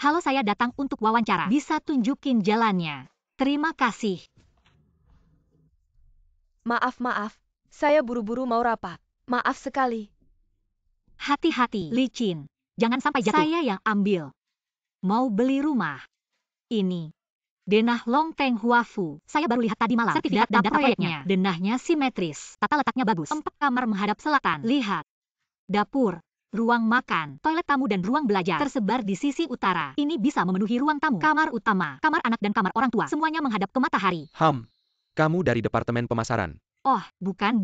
Halo, saya datang untuk wawancara. Bisa tunjukin jalannya. Terima kasih. Maaf. Saya buru-buru mau rapat. Maaf sekali. Hati-hati, licin. Jangan sampai jatuh. Saya yang ambil. Mau beli rumah. Ini. Denah Long Teng Huafu. Saya baru lihat tadi malam. Sertifikat dan data proyeknya. Denahnya simetris. Tata letaknya bagus. 4 kamar menghadap selatan. Lihat. Dapur, ruang makan, toilet tamu dan ruang belajar tersebar di sisi utara. Ini bisa memenuhi ruang tamu, kamar utama, kamar anak dan kamar orang tua. Semuanya menghadap ke matahari. Kamu dari Departemen Pemasaran. Oh, bukan.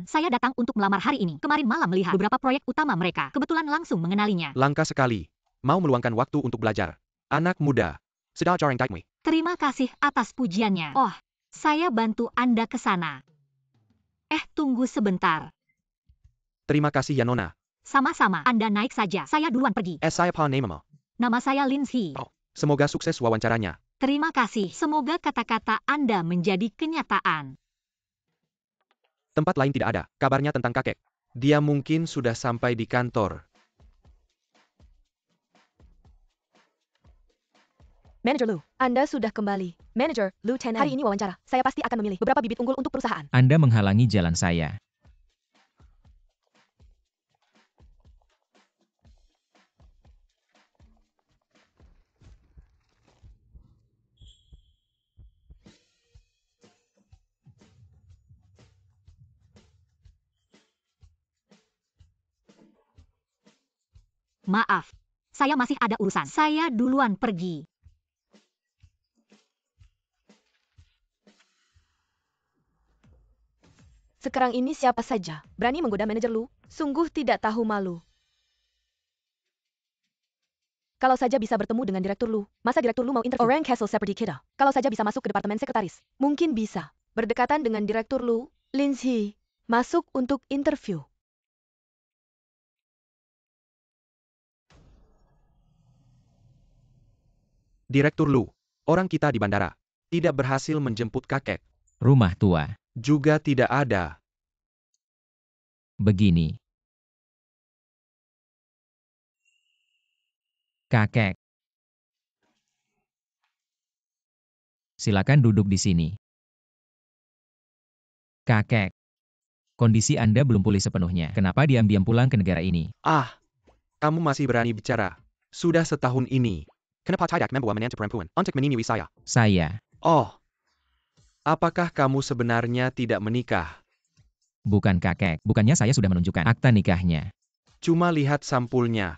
Saya datang untuk melamar hari ini. Kemarin malam melihat beberapa proyek utama mereka. Kebetulan langsung mengenalinya. Langka sekali. Mau meluangkan waktu untuk belajar. Anak muda. Sedang jarang daikmi. Terima kasih atas pujiannya. Oh, saya bantu Anda ke sana. Tunggu sebentar. Terima kasih ya Nona. Sama-sama, Anda naik saja. Saya duluan pergi. Saya pa namamu. Nama saya Lindsay. Oh, semoga sukses wawancaranya. Terima kasih. Semoga kata-kata Anda menjadi kenyataan. Tempat lain tidak ada. Kabarnya tentang kakek. Dia mungkin sudah sampai di kantor. Manager Lu, Anda sudah kembali. Manager, Lieutenant. Hari ini wawancara. Saya pasti akan memilih beberapa bibit unggul untuk perusahaan. Anda menghalangi jalan saya. Maaf, saya masih ada urusan. Saya duluan pergi. Sekarang ini siapa saja berani menggoda manajer Lu? Sungguh tidak tahu malu. Kalau saja bisa bertemu dengan Direktur Lu, masa Direktur Lu mau interview? Orang Castle seperti kita. Kalau saja bisa masuk ke Departemen Sekretaris, mungkin bisa. Berdekatan dengan Direktur Lu, Lindsay, masuk untuk interview. Direktur Lu. Orang kita di bandara. Tidak berhasil menjemput kakek. Rumah tua. Juga tidak ada. Begini. Kakek. Silakan duduk di sini. Kakek. Kondisi Anda belum pulih sepenuhnya. Kenapa diam-diam pulang ke negara ini? Kamu masih berani bicara. Sudah setahun ini. Kenapa tidak membawa menantu perempuan untuk menemui saya? Saya. Oh. Apakah kamu sebenarnya tidak menikah? Bukan kakek. Bukannya saya sudah menunjukkan akta nikahnya. Cuma lihat sampulnya.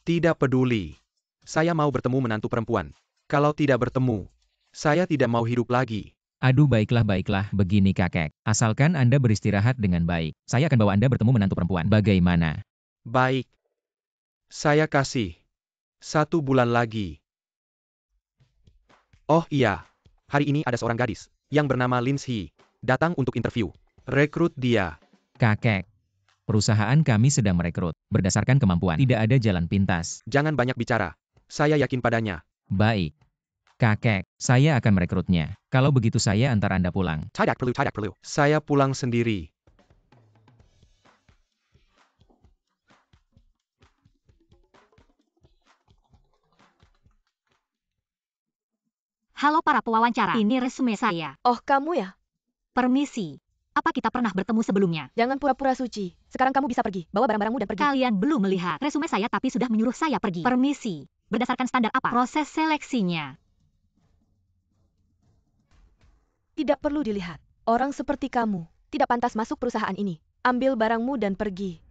Tidak peduli. Saya mau bertemu menantu perempuan. Kalau tidak bertemu, saya tidak mau hidup lagi. Aduh, baiklah. Begini kakek. Asalkan Anda beristirahat dengan baik. Saya akan bawa Anda bertemu menantu perempuan. Bagaimana? Baik. Saya kasih 1 bulan lagi. Oh iya. Hari ini ada seorang gadis yang bernama Lindsay. Datang untuk interview. Rekrut dia. Kakek. Perusahaan kami sedang merekrut. Berdasarkan kemampuan. Tidak ada jalan pintas. Jangan banyak bicara. Saya yakin padanya. Baik. Kakek, saya akan merekrutnya. Kalau begitu saya antar Anda pulang. Tidak perlu. Saya pulang sendiri. Halo para pewawancara, ini resume saya. Oh, kamu ya? Permisi. Apa kita pernah bertemu sebelumnya? Jangan pura-pura suci. Sekarang kamu bisa pergi. Bawa barang-barangmu dan pergi. Kalian belum melihat resume saya tapi sudah menyuruh saya pergi. Permisi. Berdasarkan standar apa? Proses seleksinya. Tidak perlu dilihat. Orang seperti kamu tidak pantas masuk perusahaan ini. Ambil barangmu dan pergi.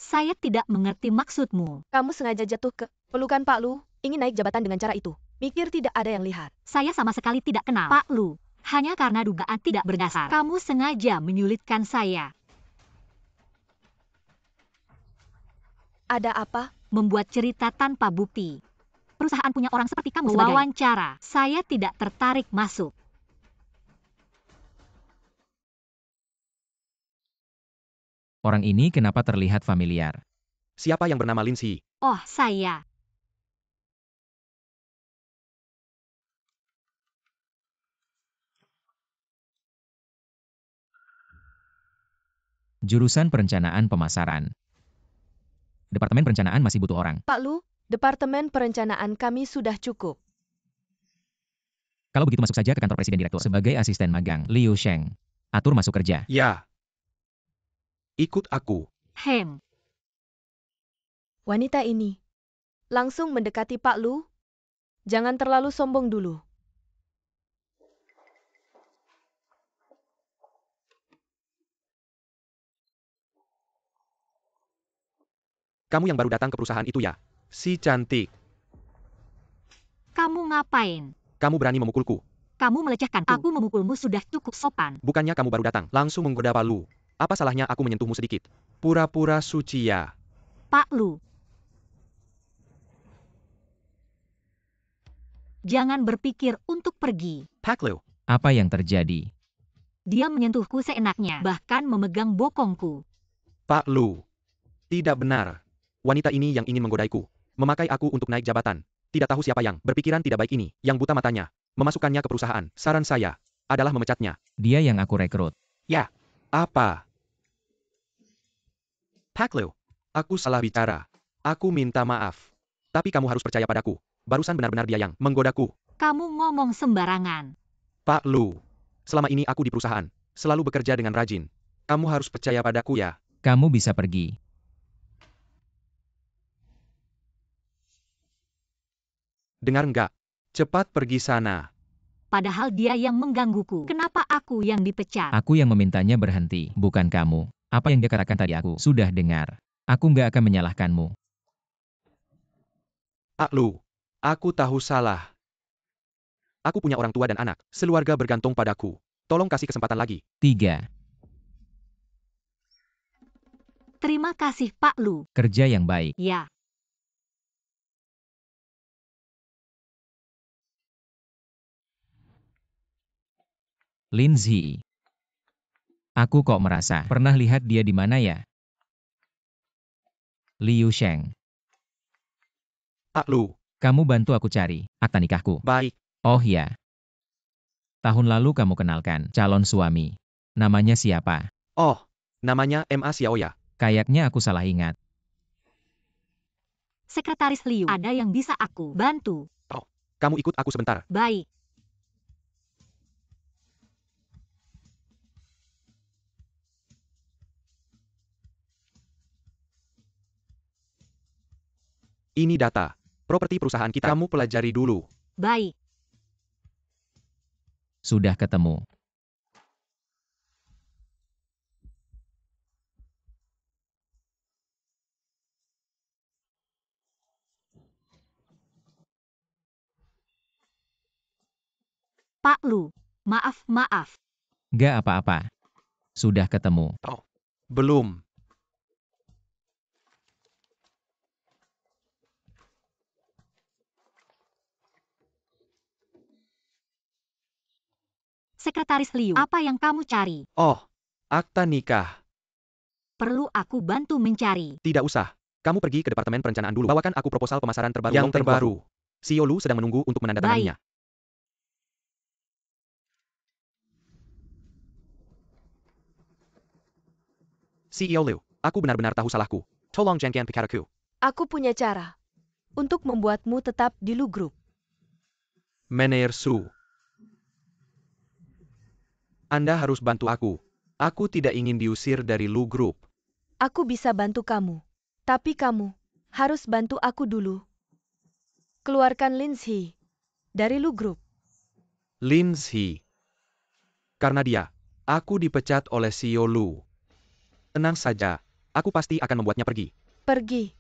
Saya tidak mengerti maksudmu. Kamu sengaja jatuh ke pelukan Pak Lu, ingin naik jabatan dengan cara itu. Mikir tidak ada yang lihat. Saya sama sekali tidak kenal Pak Lu. Hanya karena dugaan tidak berdasar. Kamu sengaja menyulitkan saya. Ada apa? Membuat cerita tanpa bukti. Perusahaan punya orang seperti kamu sebagai wawancara. Saya tidak tertarik masuk. Orang ini kenapa terlihat familiar? Siapa yang bernama Lindsay? Oh, saya. Jurusan Perencanaan Pemasaran. Departemen perencanaan masih butuh orang. Pak Lu, Departemen Perencanaan kami sudah cukup. Kalau begitu masuk saja ke kantor presiden direktur sebagai asisten magang. Liu Sheng. Atur masuk kerja. Ya. Ikut aku. Hem. Wanita ini langsung mendekati Pak Lu. Jangan terlalu sombong dulu. Kamu yang baru datang ke perusahaan itu ya? Si cantik. Kamu ngapain? Kamu berani memukulku. Kamu melecehkanku. Aku memukulmu sudah cukup sopan. Bukannya kamu baru datang, langsung menggoda Pak Lu. Apa salahnya aku menyentuhmu sedikit? Pura-pura suci ya. Pak Lu. Jangan berpikir untuk pergi. Pak Lu. Apa yang terjadi? Dia menyentuhku seenaknya, bahkan memegang bokongku. Pak Lu. Tidak benar. Wanita ini yang ingin menggodaiku. Memakai aku untuk naik jabatan. Tidak tahu siapa yang berpikiran tidak baik ini, yang buta matanya. Memasukkannya ke perusahaan. Saran saya adalah memecatnya. Dia yang aku rekrut. Ya. Apa? Pak Lu. Aku salah bicara. Aku minta maaf. Tapi kamu harus percaya padaku. Barusan benar-benar dia yang menggodaku. Kamu ngomong sembarangan. Pak Lu. Selama ini aku di perusahaan. Selalu bekerja dengan rajin. Kamu harus percaya padaku ya. Kamu bisa pergi. Dengar enggak? Cepat pergi sana. Padahal dia yang menggangguku. Kenapa aku yang dipecat? Aku yang memintanya berhenti, bukan kamu. Apa yang dia katakan tadi aku sudah dengar. Aku nggak akan menyalahkanmu. Pak Lu. Aku tahu salah. Aku punya orang tua dan anak. Sekeluarga bergantung padaku. Tolong kasih kesempatan lagi. 3. Terima kasih Pak Lu. Kerja yang baik. Ya. Lindsay. Aku kok merasa pernah lihat dia di mana ya? Liu Sheng. Pak Lu. Kamu bantu aku cari akta nikahku. Baik. Oh ya. Tahun lalu kamu kenalkan calon suami. Namanya siapa? Oh. Namanya Ma Xiaoya. Kayaknya aku salah ingat. Sekretaris Liu. Ada yang bisa aku bantu. Kamu ikut aku sebentar. Baik. Ini data. Properti perusahaan kita. Kamu pelajari dulu. Baik. Sudah ketemu. Pak Lu. Maaf. Gak apa-apa. Sudah ketemu. Belum. Sekretaris Liu. Apa yang kamu cari? Oh. Akta nikah. Perlu aku bantu mencari. Tidak usah. Kamu pergi ke Departemen Perencanaan dulu. Bawakan aku proposal pemasaran terbaru. Yang terbaru. CEO Lu sedang menunggu untuk menandatanganinya. CEO Liu, aku benar-benar tahu salahku. Tolong jangan pikirku. Aku punya cara untuk membuatmu tetap di Lu Group. Mener Su. Anda harus bantu aku. Aku tidak ingin diusir dari Lu Group. Aku bisa bantu kamu. Tapi kamu harus bantu aku dulu. Keluarkan Lindsay dari Lu Group. Lindsay. Karena dia, aku dipecat oleh CEO Lu. Tenang saja, aku pasti akan membuatnya pergi. Pergi.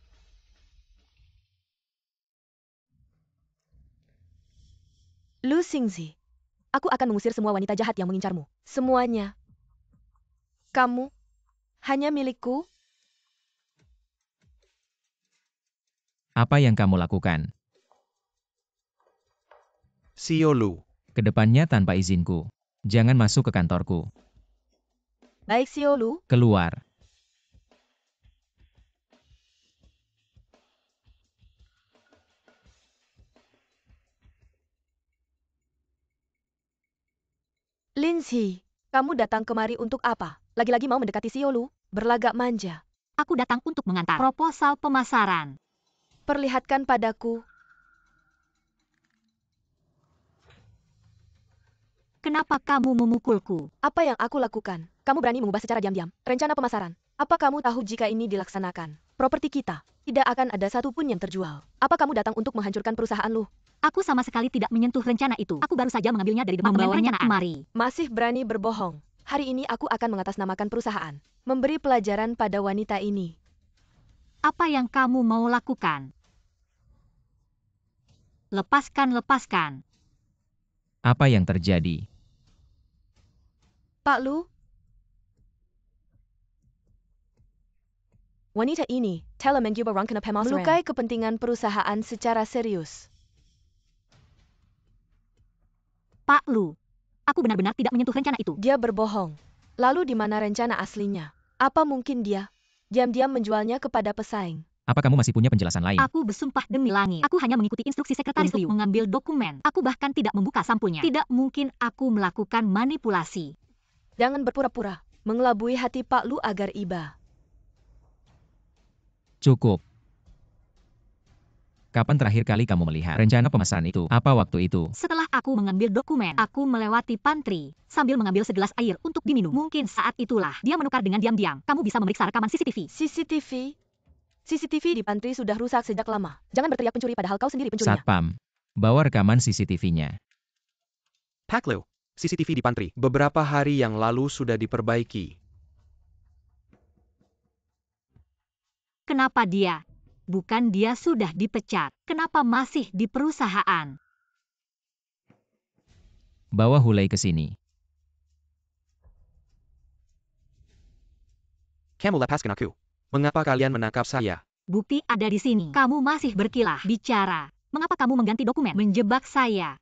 Lu Xingzi. Aku akan mengusir semua wanita jahat yang mengincarmu. Semuanya. Kamu hanya milikku. Apa yang kamu lakukan? CEO Lu. Kedepannya tanpa izinku. Jangan masuk ke kantorku. Baik CEO Lu. Keluar. Lindsay, kamu datang kemari untuk apa? Lagi-lagi mau mendekati CEO Lu? Berlagak manja. Aku datang untuk mengantar proposal pemasaran. Perlihatkan padaku. Kenapa kamu memukulku? Apa yang aku lakukan? Kamu berani mengubah secara diam-diam rencana pemasaran. Apa kamu tahu jika ini dilaksanakan, properti kita tidak akan ada satupun yang terjual? Apa kamu datang untuk menghancurkan perusahaan lu? Aku sama sekali tidak menyentuh rencana itu. Aku baru saja mengambilnya dari departemen perencanaan. Kemari. Masih berani berbohong. Hari ini aku akan mengatasnamakan perusahaan. Memberi pelajaran pada wanita ini. Apa yang kamu mau lakukan? Lepaskan. Apa yang terjadi? Pak Lu? Wanita ini telah mengubah pemasaran, melukai kepentingan perusahaan secara serius. Pak Lu, aku benar-benar tidak menyentuh rencana itu. Dia berbohong. Lalu di mana rencana aslinya? Apa mungkin dia diam-diam menjualnya kepada pesaing? Apa kamu masih punya penjelasan lain? Aku bersumpah demi langit. Aku hanya mengikuti instruksi sekretaris Liu mengambil dokumen. Aku bahkan tidak membuka sampulnya. Tidak mungkin aku melakukan manipulasi. Jangan berpura-pura mengelabui hati Pak Lu agar iba. Cukup. Kapan terakhir kali kamu melihat rencana pemasaran itu? Apa waktu itu? Setelah aku mengambil dokumen, aku melewati pantry sambil mengambil segelas air untuk diminum. Mungkin saat itulah dia menukar dengan diam-diam. Kamu bisa memeriksa rekaman CCTV. CCTV di pantry sudah rusak sejak lama. Jangan berteriak pencuri padahal kau sendiri pencurinya. Satpam, bawa rekaman CCTV-nya. Pak Liu, CCTV di pantry beberapa hari yang lalu sudah diperbaiki. Kenapa dia? Bukan dia sudah dipecat. Kenapa masih di perusahaan? Bawa Hulei ke sini. Kamu lepaskan aku. Mengapa kalian menangkap saya? Bukti ada di sini. Kamu masih berkilah bicara. Mengapa kamu mengganti dokumen? Menjebak saya.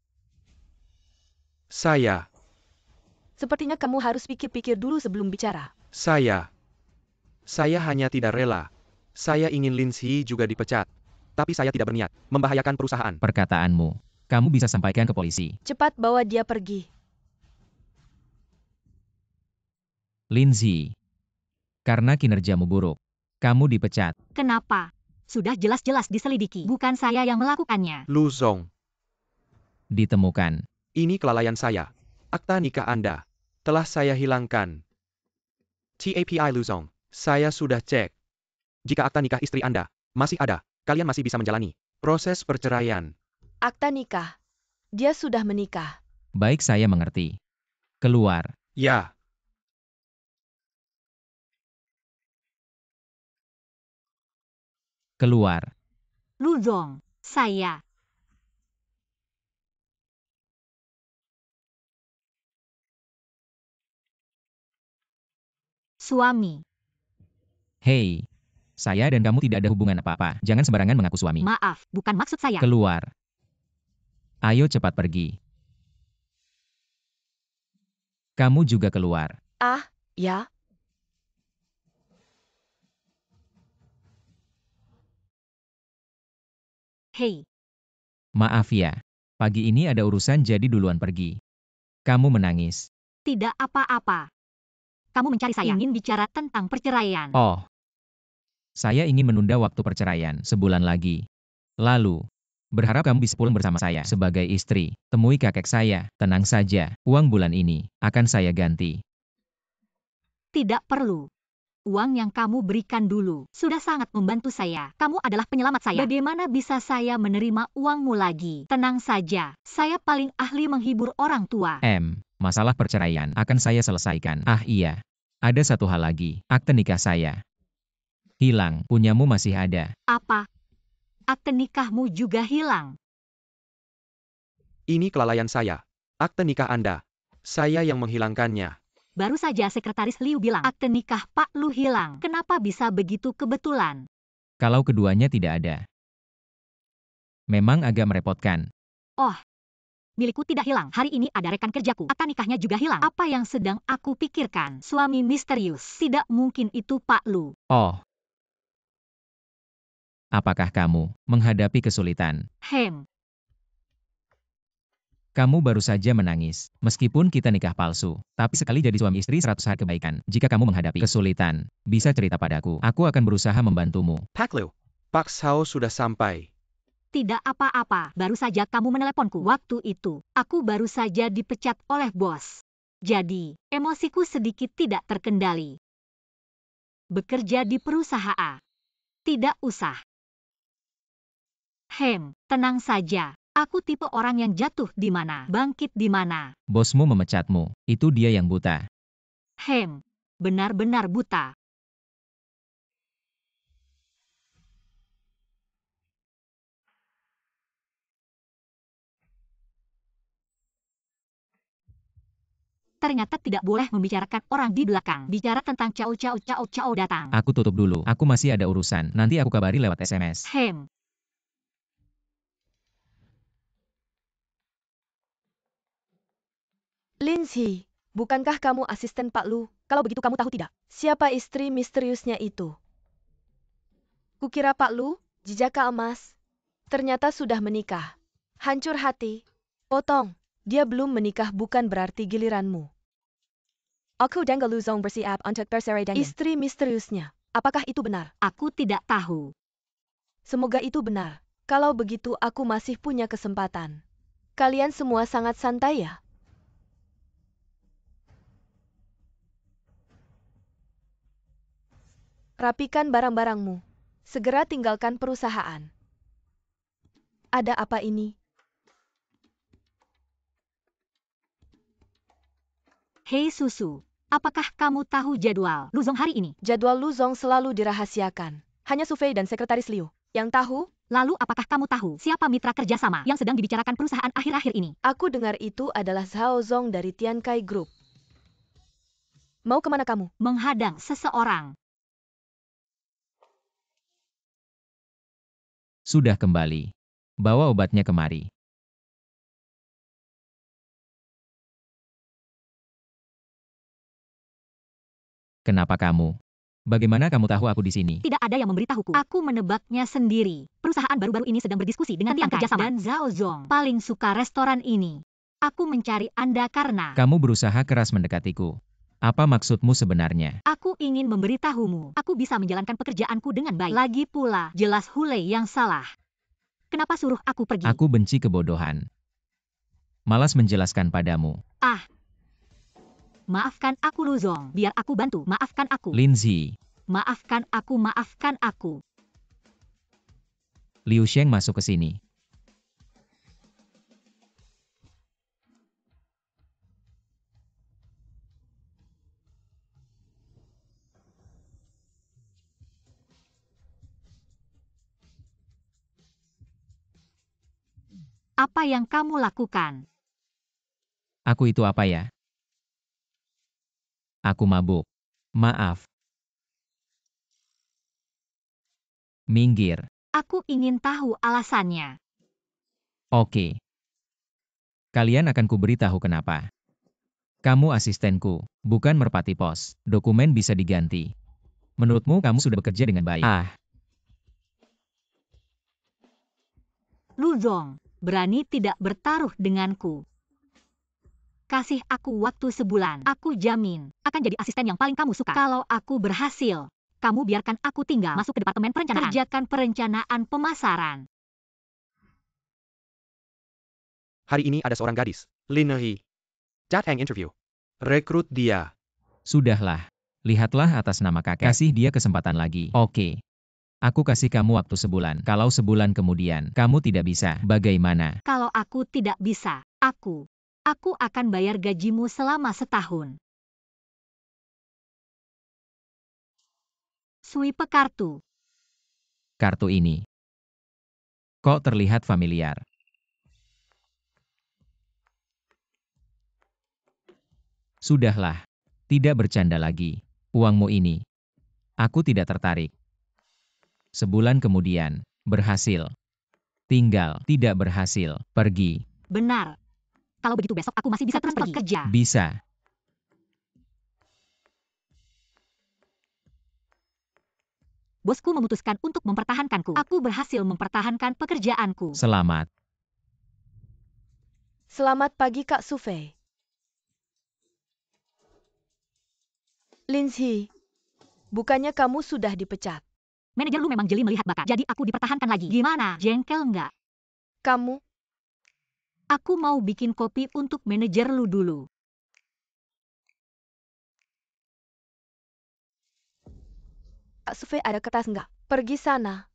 Saya Sepertinya kamu harus pikir-pikir dulu sebelum bicara. Saya hanya tidak rela. Saya ingin Lin Xi juga dipecat. Tapi saya tidak berniat membahayakan perusahaan. Perkataanmu, kamu bisa sampaikan ke polisi. Cepat bawa dia pergi. Lindsay, karena kinerjamu buruk, kamu dipecat. Kenapa? Sudah jelas-jelas diselidiki. Bukan saya yang melakukannya. Lu Zong, Ditemukan. ini kelalaian saya. Akta nikah Anda telah saya hilangkan. TAPI Lu Zong, saya sudah cek. Jika akta nikah istri Anda masih ada, kalian masih bisa menjalani proses perceraian. Akta nikah. Dia sudah menikah. Baik, saya mengerti. Keluar. Ya, Keluar. Lu Zong, saya. Suami. Hei, saya dan kamu tidak ada hubungan apa-apa. Jangan sembarangan mengaku suami. Maaf, bukan maksud saya. Keluar. Ayo cepat pergi. Kamu juga keluar. Ah, ya. Hei, Maaf ya. Pagi ini ada urusan jadi duluan pergi. Kamu menangis. tidak apa-apa. Kamu mencari saya. Ingin bicara tentang perceraian. Oh. Saya ingin menunda waktu perceraian sebulan lagi. Lalu, berharap kamu bisa pulang bersama saya sebagai istri. Temui kakek saya. Tenang saja. Uang bulan ini akan saya ganti. Tidak perlu. Uang yang kamu berikan dulu sudah sangat membantu saya. Kamu adalah penyelamat saya. Bagaimana bisa saya menerima uangmu lagi? Tenang saja. Saya paling ahli menghibur orang tua. Masalah perceraian akan saya selesaikan. Ah iya. Ada satu hal lagi. Akte nikah saya hilang. Punyamu masih ada. Apa? Akte nikahmu juga hilang. ini kelalaian saya. Akte nikah Anda, saya yang menghilangkannya. Baru saja Sekretaris Liu bilang akte nikah Pak Lu hilang. Kenapa bisa begitu kebetulan? Kalau keduanya tidak ada. Memang agak merepotkan. Oh, milikku tidak hilang. Hari ini ada rekan kerjaku. Akta nikahnya juga hilang. Apa yang sedang aku pikirkan? Suami misterius. Tidak mungkin itu Pak Lu. Oh. Apakah kamu menghadapi kesulitan? Kamu baru saja menangis. Meskipun kita nikah palsu, tapi sekali jadi suami istri 100 hari kebaikan. Jika kamu menghadapi kesulitan, bisa cerita padaku. Aku akan berusaha membantumu. Pak Liu, Pak Sao sudah sampai. Tidak apa-apa, baru saja kamu meneleponku. Waktu itu, aku baru saja dipecat oleh bos. Jadi, emosiku sedikit tidak terkendali. Bekerja di perusahaan. Tidak usah. Tenang saja. Aku tipe orang yang jatuh di mana, bangkit di mana. Bosmu memecatmu. Itu dia yang buta. Benar-benar buta. Ternyata tidak boleh membicarakan orang di belakang. Bicara tentang Cao datang. Aku tutup dulu. Aku masih ada urusan. Nanti aku kabari lewat SMS. Lindsay, bukankah kamu asisten Pak Lu? Kalau begitu kamu tahu tidak? Siapa istri misteriusnya itu? Kukira Pak Lu, jejaka emas. Ternyata sudah menikah. Hancur hati. Potong. Dia belum menikah bukan berarti giliranmu. Aku Dengga Luzong bersiap untuk bercerai dengan istri misteriusnya. Apakah itu benar? Aku tidak tahu. Semoga itu benar. Kalau begitu aku masih punya kesempatan. Kalian semua sangat santai ya? Rapikan barang-barangmu. Segera tinggalkan perusahaan. Ada apa ini? Hei Susu, apakah kamu tahu jadwal Luzong hari ini? Jadwal Luzong selalu dirahasiakan. Hanya Sufei dan Sekretaris Liu yang tahu. Lalu apakah kamu tahu siapa mitra kerjasama yang sedang dibicarakan perusahaan akhir-akhir ini? Aku dengar itu adalah Zhao Zong dari Tiankai Group. Mau kemana kamu? Menghadang seseorang. Sudah kembali. Bawa obatnya kemari. Kenapa kamu? Bagaimana kamu tahu aku di sini? Tidak ada yang memberitahuku. Aku menebaknya sendiri. Perusahaan baru-baru ini sedang berdiskusi dengan Tiankai kerjasama. Dan Zhao Zong paling suka restoran ini. Aku mencari Anda karena Kamu berusaha keras mendekatiku. Apa maksudmu sebenarnya? aku ingin memberitahumu. Aku bisa menjalankan pekerjaanku dengan baik. Lagi pula, jelas Hulei yang salah. Kenapa suruh aku pergi? Aku benci kebodohan. Malas menjelaskan padamu. Maafkan aku Luzong, biar aku bantu. Maafkan aku. Lindsay, Maafkan aku, maafkan aku. Liu Sheng masuk ke sini. Apa yang kamu lakukan? Aku itu apa ya? Aku mabuk. Maaf. Minggir. Aku ingin tahu alasannya. Oke. Kalian akan kuberitahu kenapa. Kamu asistenku, bukan merpati pos. Dokumen bisa diganti. Menurutmu kamu sudah bekerja dengan baik? Luzong, berani tidak bertaruh denganku. Kasih aku waktu sebulan. Aku jamin, akan jadi asisten yang paling kamu suka. Kalau aku berhasil, kamu biarkan aku tinggal masuk ke departemen perencanaan. Kerjakan perencanaan pemasaran. Hari ini ada seorang gadis, Lin He. Datang interview. Rekrut dia. Sudahlah. Lihatlah atas nama kakek. Kasih dia kesempatan lagi. Oke. Aku kasih kamu waktu sebulan. Kalau sebulan kemudian kamu tidak bisa, bagaimana? Kalau aku tidak bisa, aku akan bayar gajimu selama setahun. Swipe kartu. Kartu ini. Kok terlihat familiar? Sudahlah. Tidak bercanda lagi. Uangmu ini. Aku tidak tertarik. Sebulan kemudian. Berhasil. Tinggal. Tidak berhasil. Pergi. Benar. Kalau begitu besok aku masih bisa terus pergi kerja. Bisa. Bosku memutuskan untuk mempertahankanku. Aku berhasil mempertahankan pekerjaanku. Selamat. Selamat pagi Kak Sufei. Lindsay, bukannya kamu sudah dipecat? Manajer lu memang jeli melihat bakat, jadi aku dipertahankan lagi. Gimana? Jengkel nggak? Kamu? Aku mau bikin kopi untuk manajer lu dulu. Kak Sufei ada kertas nggak? Pergi sana.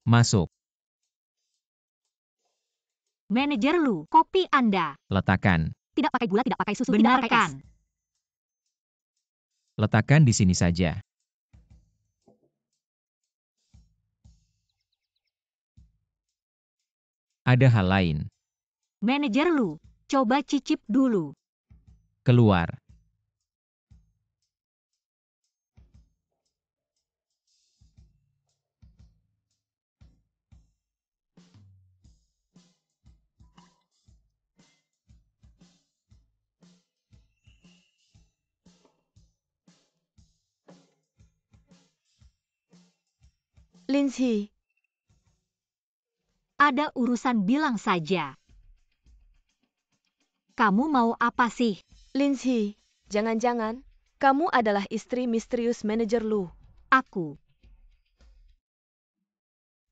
Masuk. Manajer lu, kopi Anda. Letakkan. Tidak pakai gula, tidak pakai susu, tidak pakai es. Letakkan di sini saja. Ada hal lain. Manajer lu, coba cicip dulu. Keluar. Lindsay, Ada urusan bilang saja. Kamu mau apa sih? Lindsay, jangan-jangan kamu adalah istri misterius manajer Lu. Aku.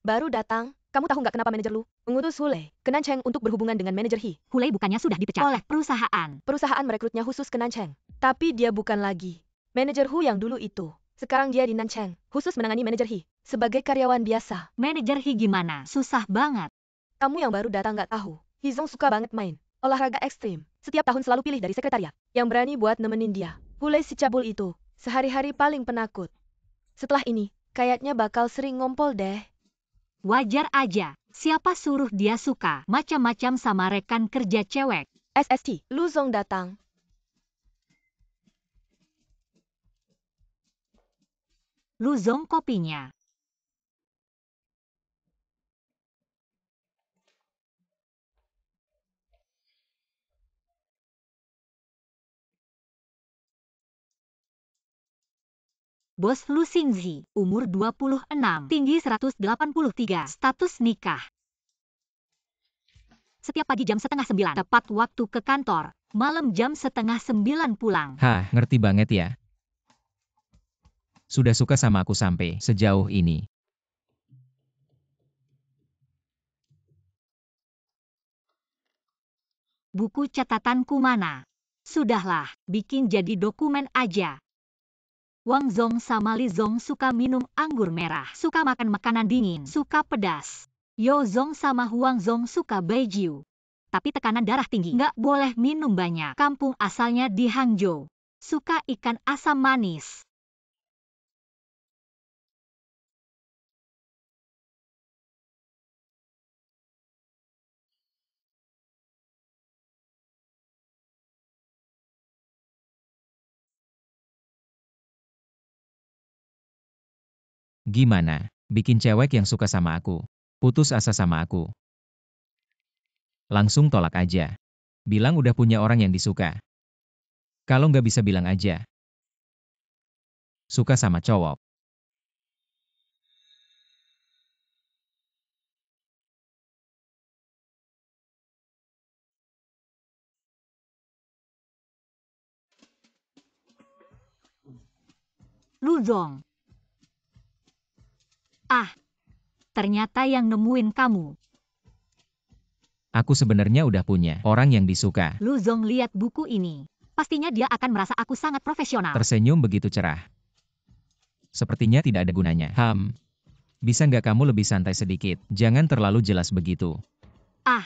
Baru datang, kamu tahu nggak kenapa manajer Lu mengutus Hule ke Nancheng untuk berhubungan dengan manajer He? Hulei bukannya sudah dipecat oleh perusahaan. Perusahaan merekrutnya khusus ke Nancheng. Tapi dia bukan lagi manajer Hu yang dulu itu. Sekarang dia di Nancheng, khusus menangani manajer He sebagai karyawan biasa. Manajer Hi gimana? Susah banget. Kamu yang baru datang nggak tahu. Hizong suka banget main olahraga ekstrim. Setiap tahun selalu pilih dari sekretariat yang berani buat nemenin dia. Hule si cabul itu, sehari-hari paling penakut. Setelah ini, kayaknya bakal sering ngompol deh. Wajar aja. Siapa suruh dia suka macam-macam sama rekan kerja cewek? SST, Lu Zong datang. Lu Zong kopinya. Bos Lu Xingzi, umur 26, tinggi 183, status nikah. Setiap pagi jam 8:30, tepat waktu ke kantor. Malam jam 8:30 pulang. Hah, ngerti banget ya. Sudah suka sama aku sampai sejauh ini. Buku catatanku mana? Sudahlah, bikin jadi dokumen aja. Wang Zong sama Li Zong suka minum anggur merah, suka makan makanan dingin, suka pedas. Yo Zong sama Huang Zong suka baijiu. Tapi tekanan darah tinggi, nggak boleh minum banyak. Kampung asalnya di Hangzhou. Suka ikan asam manis. Gimana? Bikin cewek yang suka sama aku. Putus asa sama aku. Langsung tolak aja. Bilang udah punya orang yang disuka. Kalau nggak bisa bilang aja. Suka sama cowok. Lu Zong. Ah, ternyata yang nemuin kamu. Aku sebenarnya udah punya orang yang disuka. Lu Zong lihat buku ini. Pastinya dia akan merasa aku sangat profesional. Tersenyum begitu cerah. Sepertinya tidak ada gunanya. Bisa nggak kamu lebih santai sedikit? Jangan terlalu jelas begitu. Ah,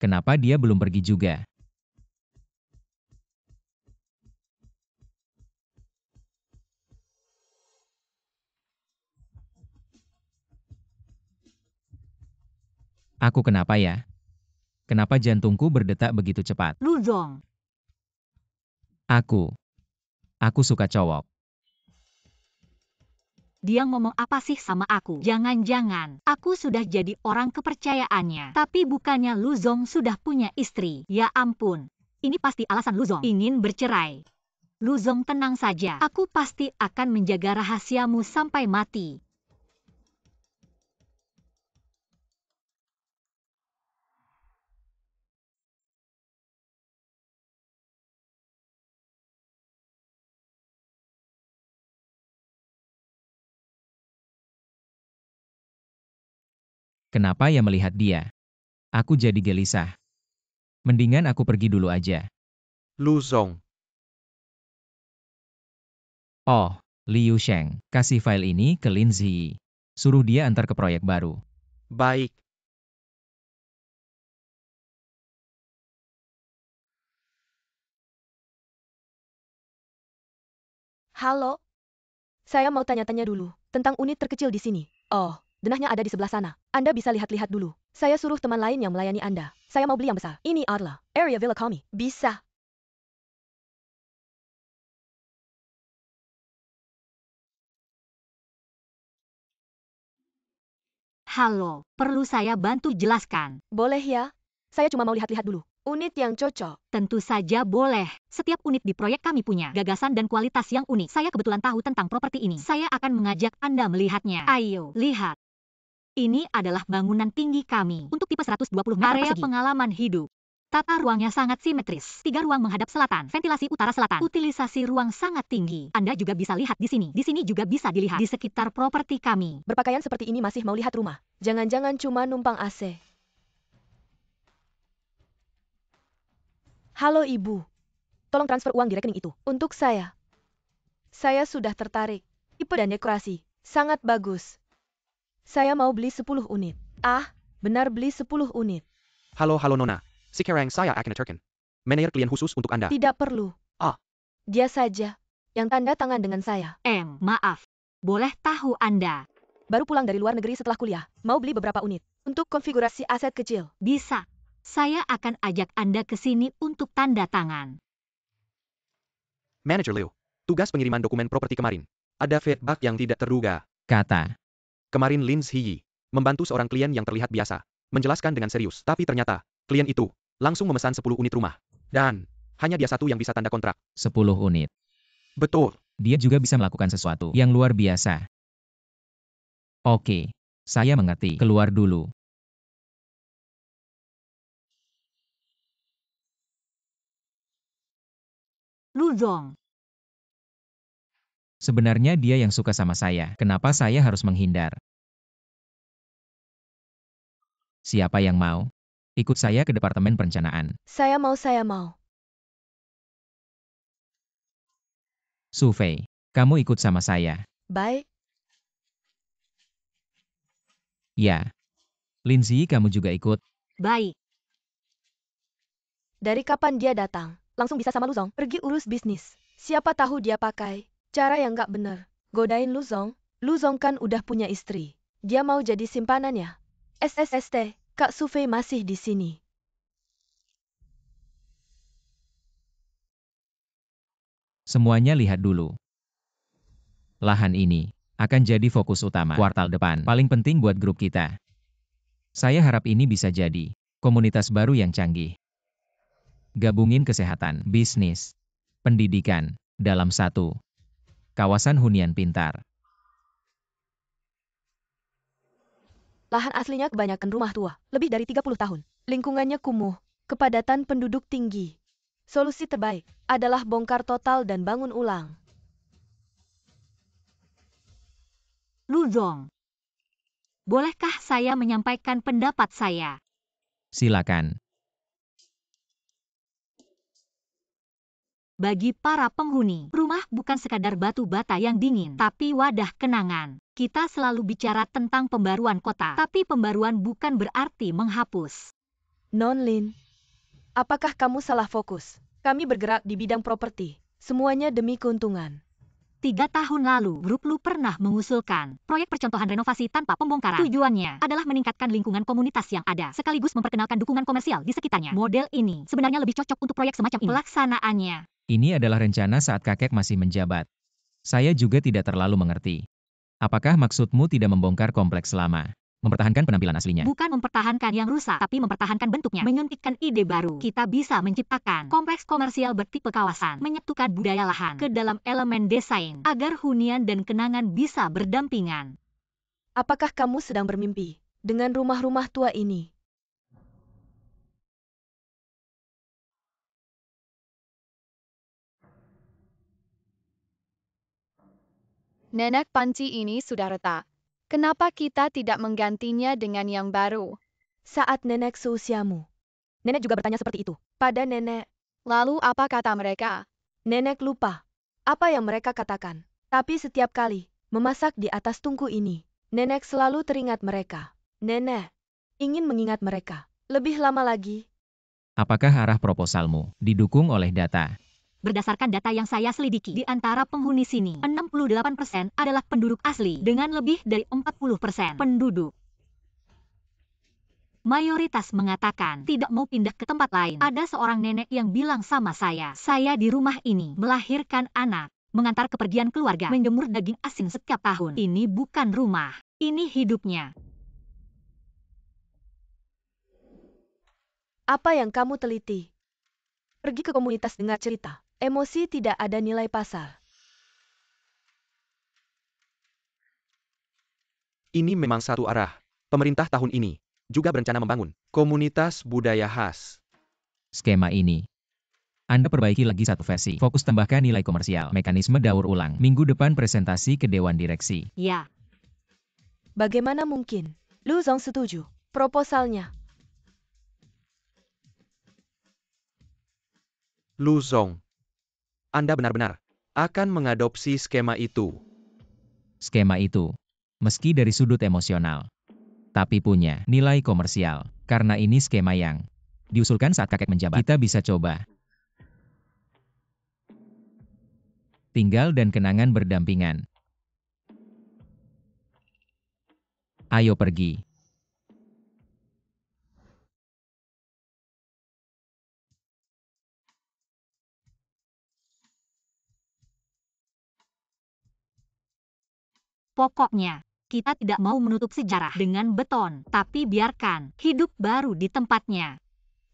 Kenapa dia belum pergi juga? Aku kenapa ya? Kenapa jantungku berdetak begitu cepat? Lu Zong, Aku suka cowok. dia ngomong apa sih sama aku? Jangan-jangan aku sudah jadi orang kepercayaannya. Tapi bukannya Lu Zong sudah punya istri? Ya ampun, ini pasti alasan Lu Zong ingin bercerai. Lu Zong tenang saja, aku pasti akan menjaga rahasiamu sampai mati. Kenapa ya melihat dia? Aku jadi gelisah. Mendingan aku pergi dulu aja. Lu Zong, Oh, Liu Sheng, kasih file ini ke Lin Ziyi. Suruh dia antar ke proyek baru. baik. Halo? Saya mau tanya-tanya dulu tentang unit terkecil di sini. Oh, denahnya ada di sebelah sana. Anda bisa lihat-lihat dulu. Saya suruh teman lain yang melayani Anda. Saya mau beli yang besar. Ini adalah area Villa kami. Bisa. Halo, perlu saya bantu jelaskan? Boleh ya? Saya cuma mau lihat-lihat dulu. Unit yang cocok. Tentu saja boleh. Setiap unit di proyek kami punya gagasan dan kualitas yang unik. Saya kebetulan tahu tentang properti ini. Saya akan mengajak Anda melihatnya. Ayo, lihat. Ini adalah bangunan tinggi kami untuk tipe 120 meter Area persegi. Pengalaman hidup. Tata ruangnya sangat simetris. 3 ruang menghadap selatan, ventilasi utara selatan. Utilisasi ruang sangat tinggi. Anda juga bisa lihat di sini. Di sini juga bisa dilihat di sekitar properti kami. Berpakaian seperti ini masih mau lihat rumah. Jangan-jangan cuma numpang AC. Halo Ibu. Tolong transfer uang di rekening itu. Untuk saya. Saya sudah tertarik. Tipe dan dekorasi. Sangat bagus. Saya mau beli 10 unit. Ah, benar beli 10 unit. Halo Nona. Sekarang saya akan turkan. Manajer klien khusus untuk Anda. Tidak perlu. Ah. Dia saja yang tanda tangan dengan saya. Maaf. Boleh tahu Anda? Baru pulang dari luar negeri setelah kuliah. Mau beli beberapa unit. Untuk konfigurasi aset kecil. Bisa. Saya akan ajak Anda ke sini untuk tanda tangan. Manajer Liu. Tugas pengiriman dokumen properti kemarin. Ada feedback yang tidak terduga. Kata, Kemarin Lin Ziyi membantu seorang klien yang terlihat biasa. Menjelaskan dengan serius. Tapi ternyata, klien itu langsung memesan 10 unit rumah. Dan hanya dia satu yang bisa tanda kontrak. 10 unit. Betul. Dia juga bisa melakukan sesuatu yang luar biasa. Oke, saya mengerti. Keluar dulu. Lu Zong, Sebenarnya dia yang suka sama saya. Kenapa saya harus menghindar? Siapa yang mau? Ikut saya ke Departemen Perencanaan. Saya mau. Su Fei, kamu ikut sama saya. Baik. Ya. Lin Ziyi, kamu juga ikut. baik. Dari kapan dia datang? Langsung bisa sama Lu Zong. Pergi urus bisnis. Siapa tahu dia pakai cara yang gak bener. Godain Lu Zong. Lu Zong kan udah punya istri. Dia mau jadi simpanannya. SSST, Kak Su Fei masih di sini. Semuanya lihat dulu. Lahan ini akan jadi fokus utama kuartal depan. Paling penting buat grup kita. Saya harap ini bisa jadi komunitas baru yang canggih. Gabungin kesehatan, bisnis, pendidikan dalam satu kawasan hunian pintar. Lahan aslinya kebanyakan rumah tua, lebih dari 30 tahun. Lingkungannya kumuh, kepadatan penduduk tinggi. Solusi terbaik adalah bongkar total dan bangun ulang. Lu Zong, bolehkah saya menyampaikan pendapat saya? Silakan. Bagi para penghuni, rumah bukan sekadar batu bata yang dingin, tapi wadah kenangan. Kita selalu bicara tentang pembaruan kota, tapi pembaruan bukan berarti menghapus. Non Lin, apakah kamu salah fokus? Kami bergerak di bidang properti, semuanya demi keuntungan. 3 tahun lalu, grup Lu pernah mengusulkan proyek percontohan renovasi tanpa pembongkaran. Tujuannya adalah meningkatkan lingkungan komunitas yang ada, sekaligus memperkenalkan dukungan komersial di sekitarnya. Model ini sebenarnya lebih cocok untuk proyek semacam ini. Pelaksanaannya. Ini adalah rencana saat kakek masih menjabat. Saya juga tidak terlalu mengerti. Apakah maksudmu tidak membongkar kompleks lama? Mempertahankan penampilan aslinya? Bukan mempertahankan yang rusak, tapi mempertahankan bentuknya. Menyuntikkan ide baru. Kita bisa menciptakan kompleks komersial bertipe kawasan, menyatukan budaya lahan ke dalam elemen desain, agar hunian dan kenangan bisa berdampingan. Apakah kamu sedang bermimpi dengan rumah-rumah tua ini? Nenek panci ini sudah retak. Kenapa kita tidak menggantinya dengan yang baru? Saat nenek seusiamu. Nenek juga bertanya seperti itu. Pada nenek, Lalu apa kata mereka? nenek lupa apa yang mereka katakan. Tapi setiap kali memasak di atas tungku ini, nenek selalu teringat mereka. Nenek ingin mengingat mereka lebih lama lagi. Apakah arah proposalmu didukung oleh data? Berdasarkan data yang saya selidiki, di antara penghuni sini, 68% adalah penduduk asli dengan lebih dari 40% penduduk. Mayoritas mengatakan tidak mau pindah ke tempat lain. Ada seorang nenek yang bilang sama saya di rumah ini melahirkan anak, mengantar kepergian keluarga, menjemur daging asin setiap tahun. Ini bukan rumah, ini hidupnya. Apa yang kamu teliti? Pergi ke komunitas dengar cerita. Emosi tidak ada nilai pasar. Ini memang satu arah. Pemerintah tahun ini juga berencana membangun komunitas budaya khas. Skema ini. Anda perbaiki lagi satu versi. Fokus tambahkan nilai komersial. Mekanisme daur ulang. Minggu depan presentasi ke Dewan Direksi. Ya, Bagaimana mungkin? Lu Zong setuju. Proposalnya. Lu Zong, Anda benar-benar akan mengadopsi skema itu. Skema itu, meski dari sudut emosional, tapi punya nilai komersial. Karena ini skema yang diusulkan saat kakek menjabat. Kita bisa coba. Tinggal dan kenangan berdampingan. Ayo pergi. pokoknya, kita tidak mau menutup sejarah dengan beton, tapi biarkan hidup baru di tempatnya.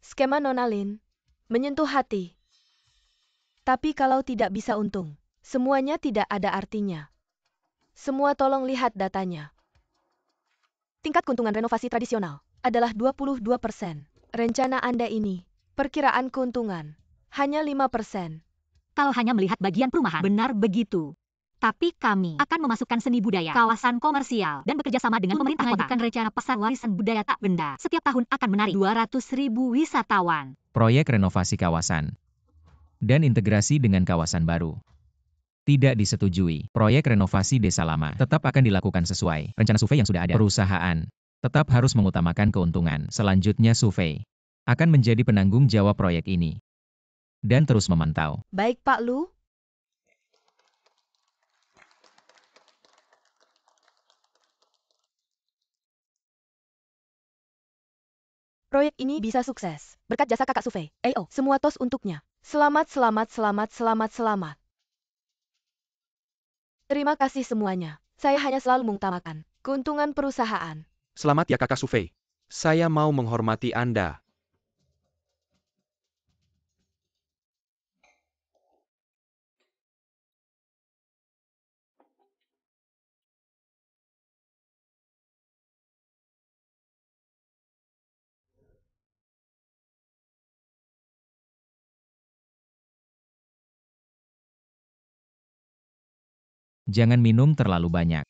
Skema Nona Lin menyentuh hati. Tapi kalau tidak bisa untung, semuanya tidak ada artinya. Semua tolong lihat datanya. Tingkat keuntungan renovasi tradisional adalah 22%. Rencana Anda ini, perkiraan keuntungan, hanya 5%. Kalau hanya melihat bagian perumahan, benar begitu. Tapi kami akan memasukkan seni budaya, kawasan komersial, dan bekerja sama dengan pemerintah kota. Mengajukan rencana pasar warisan budaya tak benda. Setiap tahun akan menarik 200.000 wisatawan. Proyek renovasi kawasan dan integrasi dengan kawasan baru. Tidak disetujui. Proyek renovasi desa lama tetap akan dilakukan sesuai rencana survei yang sudah ada. Perusahaan tetap harus mengutamakan keuntungan. Selanjutnya survei akan menjadi penanggung jawab proyek ini. Dan terus memantau. Baik Pak Lu. Proyek ini bisa sukses. Berkat jasa kakak survei. Semua tos untuknya. Selamat, selamat, selamat, selamat, selamat. Terima kasih semuanya. Saya hanya selalu mengutamakan keuntungan perusahaan. Selamat ya kakak Sufei. Saya mau menghormati Anda. Jangan minum terlalu banyak.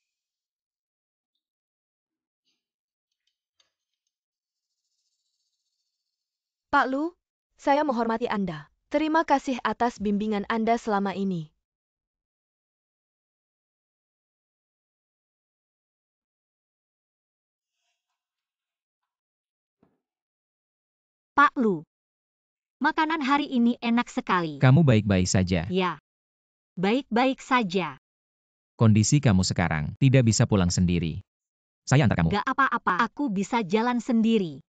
Pak Lu, saya menghormati Anda. Terima kasih atas bimbingan Anda selama ini. Pak Lu, makanan hari ini enak sekali. Kamu baik-baik saja. Ya, baik-baik saja. Kondisi kamu sekarang tidak bisa pulang sendiri. Saya antar kamu. Gak apa-apa, aku bisa jalan sendiri.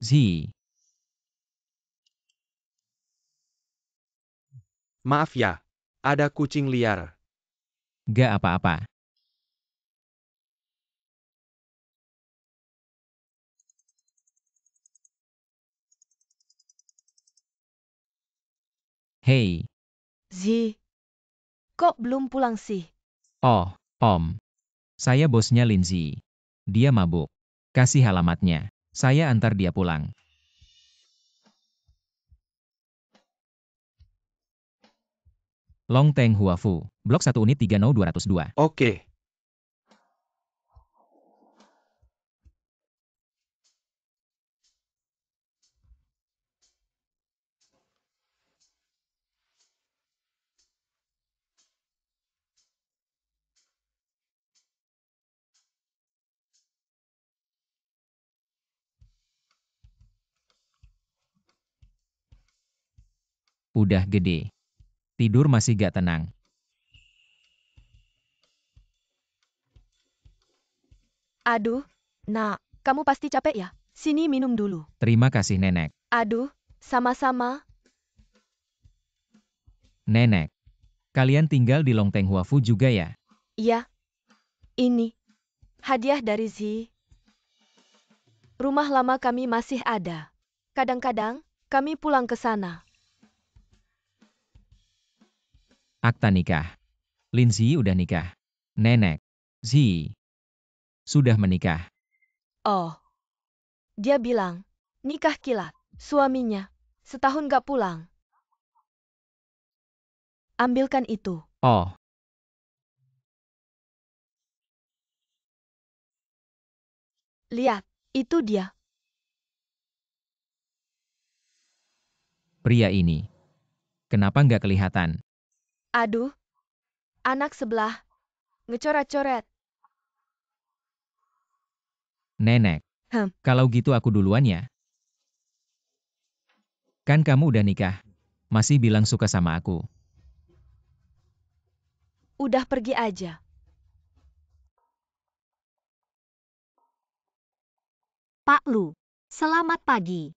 Zi, Maaf ya, ada kucing liar. gak apa-apa. Hei, Zi, kok belum pulang sih? oh, Om. Saya bosnya Lindsay. Dia mabuk. Kasih alamatnya. Saya antar dia pulang. Long Teng Huafu, Blok 1 Unit 30202. Oke. Udah gede. Tidur masih gak tenang. Aduh, nak, kamu pasti capek ya? Sini minum dulu. Terima kasih Nenek. Aduh, sama-sama. Nenek, kalian tinggal di Long Teng Huafu juga ya? Iya. Ini hadiah dari Zi. Rumah lama kami masih ada. Kadang-kadang kami pulang ke sana. Akta nikah. Lindsay udah nikah. Nenek, Zi, sudah menikah. Oh, dia bilang, nikah kilat. Suaminya, setahun gak pulang. Ambilkan itu. Oh, Lihat, itu dia. pria ini. Kenapa nggak kelihatan? Aduh, anak sebelah. Ngecoret-coret. Nenek, kalau gitu aku duluan ya. Kan kamu udah nikah. Masih bilang suka sama aku. Udah pergi aja. Pak Lu, selamat pagi.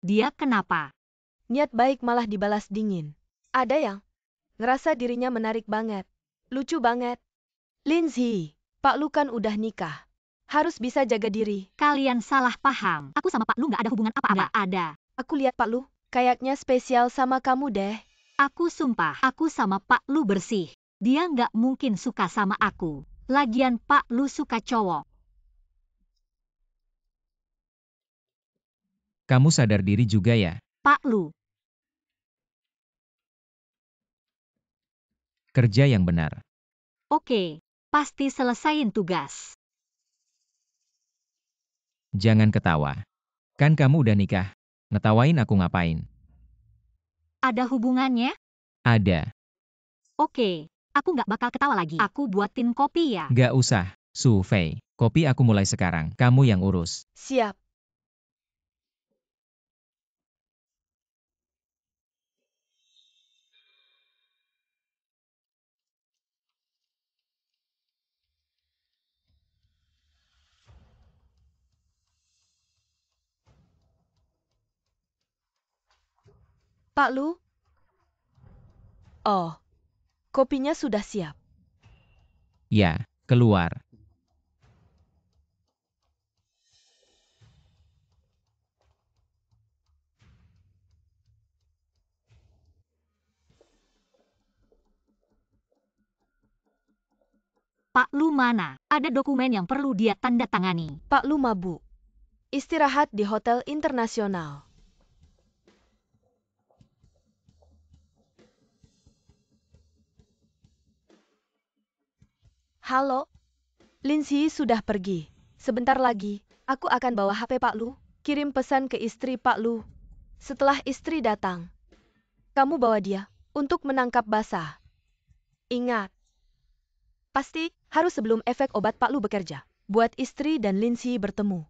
Dia kenapa? Niat baik malah dibalas dingin. Ada yang ngerasa dirinya menarik banget. Lucu banget. Lindsay, Pak Lu kan udah nikah. Harus bisa jaga diri. Kalian salah paham. Aku sama Pak Lu nggak ada hubungan apa-apa. Nggak ada. Aku lihat Pak Lu, kayaknya spesial sama kamu deh. Aku sumpah, aku sama Pak Lu bersih. Dia nggak mungkin suka sama aku. Lagian Pak Lu suka cowok. Kamu sadar diri juga ya? Pak Lu, Kerja yang benar. oke, pasti selesain tugas. Jangan ketawa. Kan kamu udah nikah. Ngetawain aku ngapain? Ada hubungannya? Ada. Oke, aku nggak bakal ketawa lagi. Aku buatin kopi ya. Nggak usah, Su Fei. Kopi aku mulai sekarang. Kamu yang urus. Siap. Pak Lu? Oh, kopinya sudah siap. Ya, keluar. Pak Lu mana? Ada dokumen yang perlu dia tanda tangani. Pak Lu mabuk. Istirahat di hotel internasional. Halo? Lindsay sudah pergi. Sebentar lagi, aku akan bawa HP Pak Lu, kirim pesan ke istri Pak Lu. Setelah istri datang, kamu bawa dia untuk menangkap basah. Ingat, pasti harus sebelum efek obat Pak Lu bekerja. Buat istri dan Lindsay bertemu.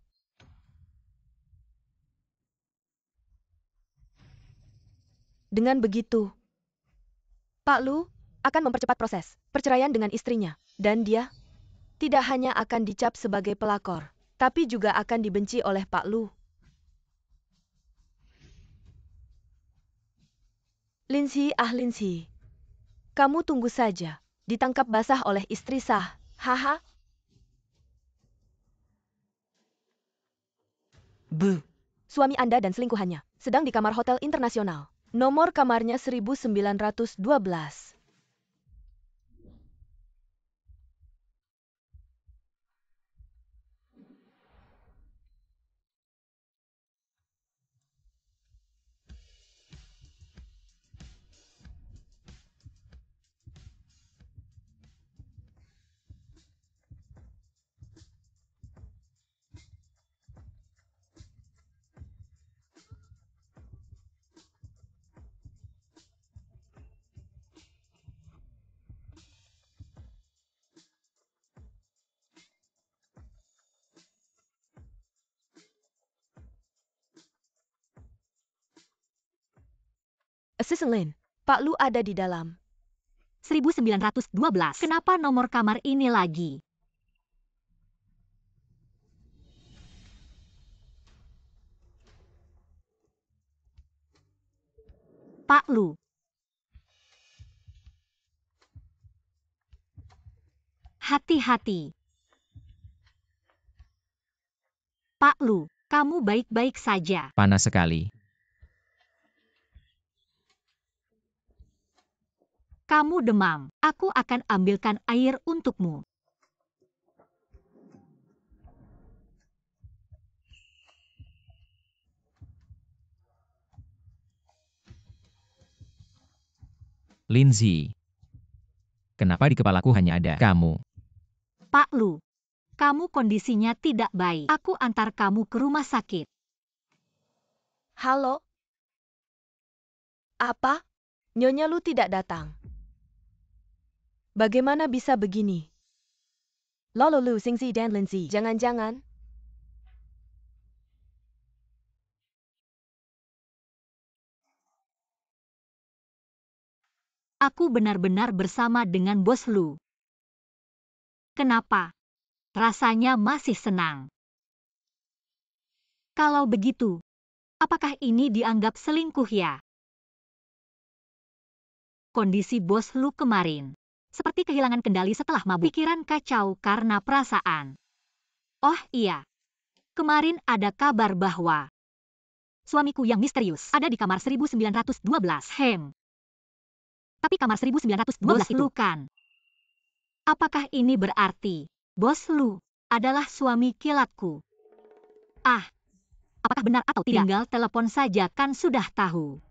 Dengan begitu, Pak Lu akan mempercepat proses perceraian dengan istrinya. Dan dia tidak hanya akan dicap sebagai pelakor, tapi juga akan dibenci oleh Pak Lu. Lindsay, Lindsay. Kamu tunggu saja. Ditangkap basah oleh istri sah. Haha. Suami Anda dan selingkuhannya sedang di kamar hotel internasional. Nomor kamarnya 1912. Assistant Lin, Pak Lu ada di dalam. 1912. Kenapa nomor kamar ini lagi? Pak Lu. Hati-hati. Pak Lu, kamu baik-baik saja. Panas sekali. Kamu demam. Aku akan ambilkan air untukmu. Lindsay. Kenapa di kepalaku hanya ada kamu? Pak Lu, kamu kondisinya tidak baik. Aku antar kamu ke rumah sakit. Halo? Apa? Nyonya Lu tidak datang. Bagaimana bisa begini? Lolo Lu, Xingzi dan Lindsay. Jangan-jangan Aku benar-benar bersama dengan Bos Lu. Kenapa? Rasanya masih senang. Kalau begitu, apakah ini dianggap selingkuh ya? Kondisi Bos Lu kemarin seperti kehilangan kendali setelah mabuk. Pikiran kacau karena perasaan. Oh iya, kemarin ada kabar bahwa suamiku yang misterius ada di kamar 1912. Tapi kamar 1912 Bos itu kan. Apakah ini berarti Bos Lu adalah suami kilatku? Apakah benar atau tidak? Tinggal telepon saja kan sudah tahu.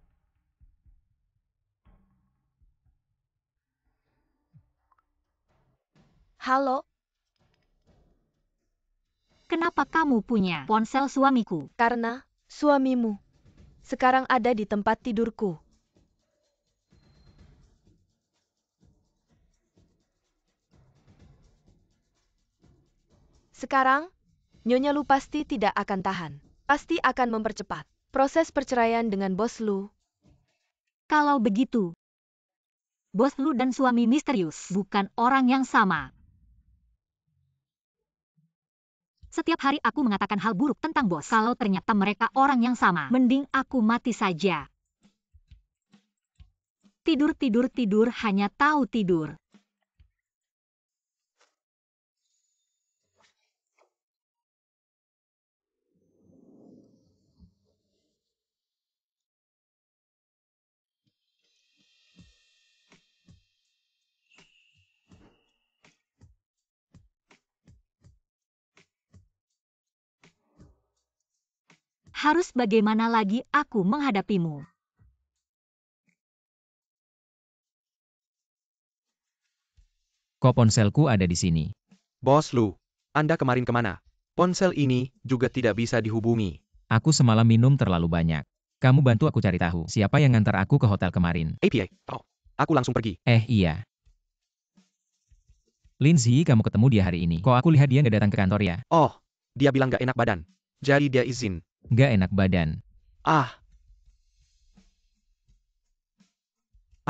halo, Kenapa kamu punya ponsel suamiku? karena suamimu sekarang ada di tempat tidurku. Sekarang, Nyonya Lu pasti tidak akan tahan. Pasti akan mempercepat proses perceraian dengan Bos Lu. Kalau begitu, Bos Lu dan suami misterius bukan orang yang sama. Setiap hari aku mengatakan hal buruk tentang bos. Kalau ternyata mereka orang yang sama, mending aku mati saja. Tidur hanya tahu tidur. Harus bagaimana lagi aku menghadapimu? Kok ponselku ada di sini? Bos Lu, Anda kemarin kemana? Ponsel ini juga tidak bisa dihubungi. Aku semalam minum terlalu banyak. Kamu bantu aku cari tahu siapa yang ngantar aku ke hotel kemarin. API, oh, aku langsung pergi. Iya. Lindsay, kamu ketemu dia hari ini. Kok aku lihat dia nggak datang ke kantor ya? Oh, dia bilang gak enak badan. Jadi dia izin. Nggak enak badan. Ah.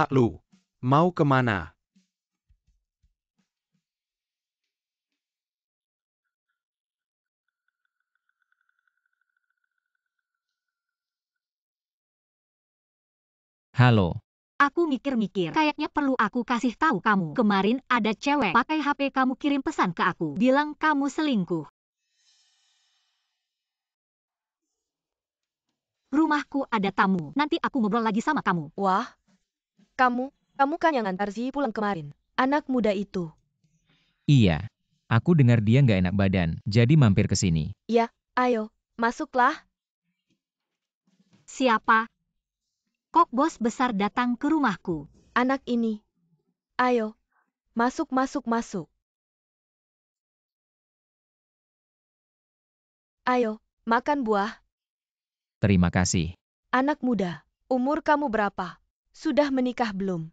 Lu, mau kemana? Halo. Aku mikir-mikir, kayaknya perlu aku kasih tahu kamu. Kemarin ada cewek pakai HP kamu kirim pesan ke aku, bilang kamu selingkuh. Rumahku ada tamu, nanti aku ngobrol lagi sama kamu. Wah, kamu kan yang antar Zi pulang kemarin. Anak muda itu. Iya. Aku dengar dia nggak enak badan, jadi mampir ke sini. Ya, ayo, masuklah. Siapa? Kok bos besar datang ke rumahku? Anak ini. Ayo, masuk. Ayo, makan buah. Terima kasih. Anak muda, umur kamu berapa? Sudah menikah belum?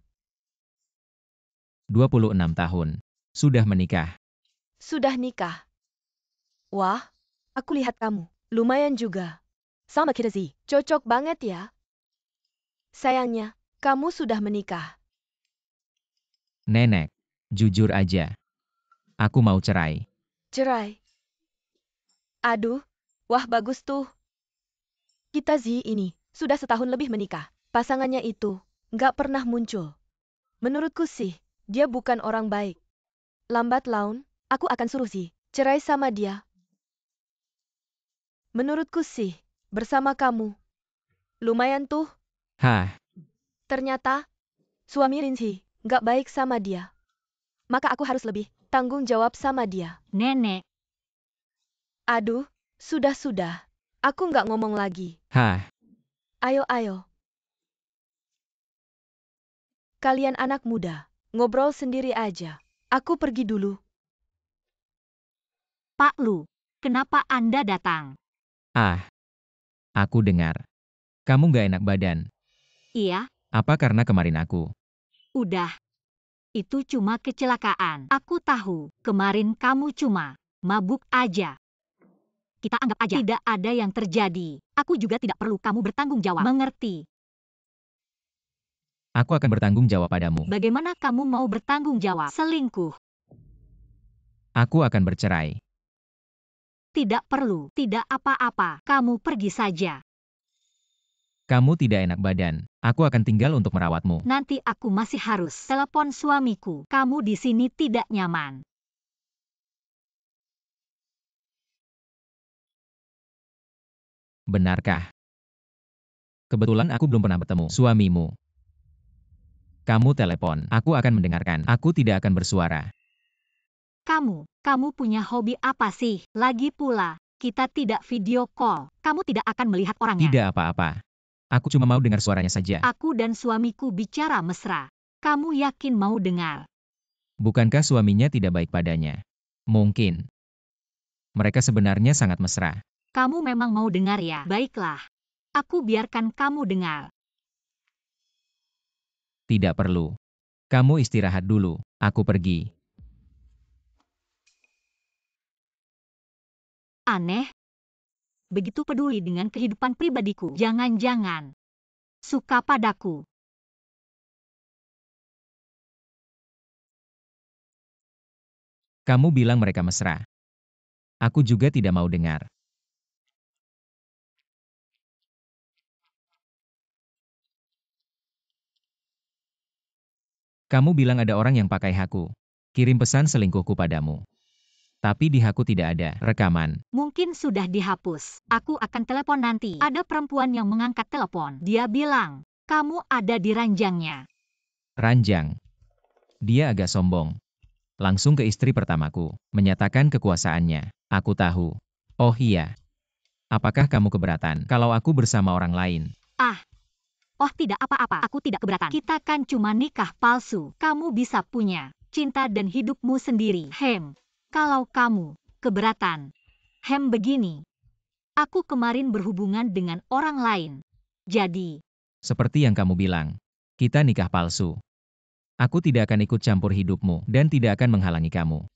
26 tahun. Sudah menikah. Sudah nikah. Wah, aku lihat kamu. Lumayan juga. Sama kita Zi, cocok banget ya. Sayangnya, kamu sudah menikah. Nenek, jujur aja. Aku mau cerai. Cerai. Aduh, wah bagus tuh. Kita Zi ini, sudah setahun lebih menikah. Pasangannya itu, nggak pernah muncul. Menurutku sih, dia bukan orang baik. Lambat laun, aku akan suruh Zi, cerai sama dia. Menurutku sih, bersama kamu. Lumayan tuh. Hah, Ternyata, suami Rinzi nggak baik sama dia. Maka aku harus lebih tanggung jawab sama dia. Nenek, Aduh, sudah. Aku nggak ngomong lagi. hah. Ayo. Kalian anak muda, ngobrol sendiri aja. Aku pergi dulu. Pak Lu, kenapa Anda datang? Aku dengar. Kamu nggak enak badan. Iya, Apa karena kemarin aku? udah. Itu cuma kecelakaan. Aku tahu, kemarin kamu cuma mabuk aja. Kita anggap aja tidak ada yang terjadi. Aku juga tidak perlu kamu bertanggung jawab. Mengerti? Aku akan bertanggung jawab padamu. Bagaimana kamu mau bertanggung jawab? Selingkuh. Aku akan bercerai. Tidak perlu, tidak apa-apa. Kamu pergi saja. Kamu tidak enak badan. Aku akan tinggal untuk merawatmu. Nanti aku masih harus telepon suamiku. Kamu di sini tidak nyaman. Benarkah? Kebetulan aku belum pernah bertemu suamimu. Kamu telepon, aku akan mendengarkan. Aku tidak akan bersuara. Kamu punya hobi apa sih? Lagi pula, kita tidak video call. Kamu tidak akan melihat orangnya. Tidak apa-apa. Aku cuma mau dengar suaranya saja. Aku dan suamiku bicara mesra. Kamu yakin mau dengar? Bukankah suaminya tidak baik padanya? Mungkin. Mereka sebenarnya sangat mesra. Kamu memang mau dengar ya? Baiklah. Aku biarkan kamu dengar. Tidak perlu. Kamu istirahat dulu. Aku pergi. Aneh. Begitu peduli dengan kehidupan pribadiku. Jangan-jangan suka padaku. Kamu bilang mereka mesra. Aku juga tidak mau dengar. Kamu bilang ada orang yang pakai haku. Kirim pesan selingkuhku padamu. Tapi di haku tidak ada rekaman. Mungkin sudah dihapus. Aku akan telepon nanti. Ada perempuan yang mengangkat telepon. Dia bilang, kamu ada di ranjangnya. Ranjang. Dia agak sombong. Langsung ke istri pertamaku, menyatakan kekuasaannya. Aku tahu. Oh iya. Apakah kamu keberatan kalau aku bersama orang lain? Oh tidak apa-apa, aku tidak keberatan. Kita kan cuma nikah palsu. Kamu bisa punya cinta dan hidupmu sendiri. Kalau kamu keberatan. Begini. Aku kemarin berhubungan dengan orang lain. Jadi, Seperti yang kamu bilang, kita nikah palsu. Aku tidak akan ikut campur hidupmu dan tidak akan menghalangi kamu.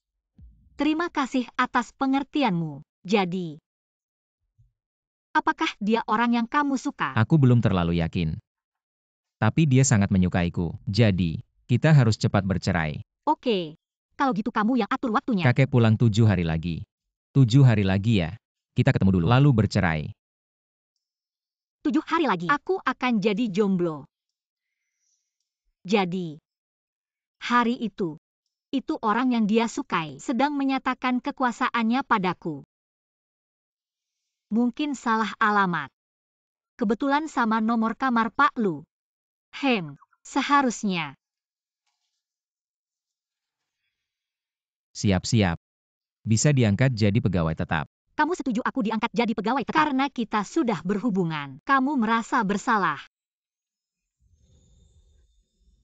terima kasih atas pengertianmu. Jadi, apakah dia orang yang kamu suka? Aku belum terlalu yakin. Tapi dia sangat menyukaiku. Jadi, kita harus cepat bercerai. Oke. Kalau gitu kamu yang atur waktunya. Kakek pulang 7 hari lagi. 7 hari lagi ya. Kita ketemu dulu, lalu bercerai. 7 hari lagi. Aku akan jadi jomblo. Jadi, hari itu orang yang dia sukai sedang menyatakan kekuasaannya padaku. Mungkin salah alamat. Kebetulan sama nomor kamar Pak Lu. Seharusnya. Siap-siap. Bisa diangkat jadi pegawai tetap. Kamu setuju aku diangkat jadi pegawai tetap? Karena kita sudah berhubungan. Kamu merasa bersalah.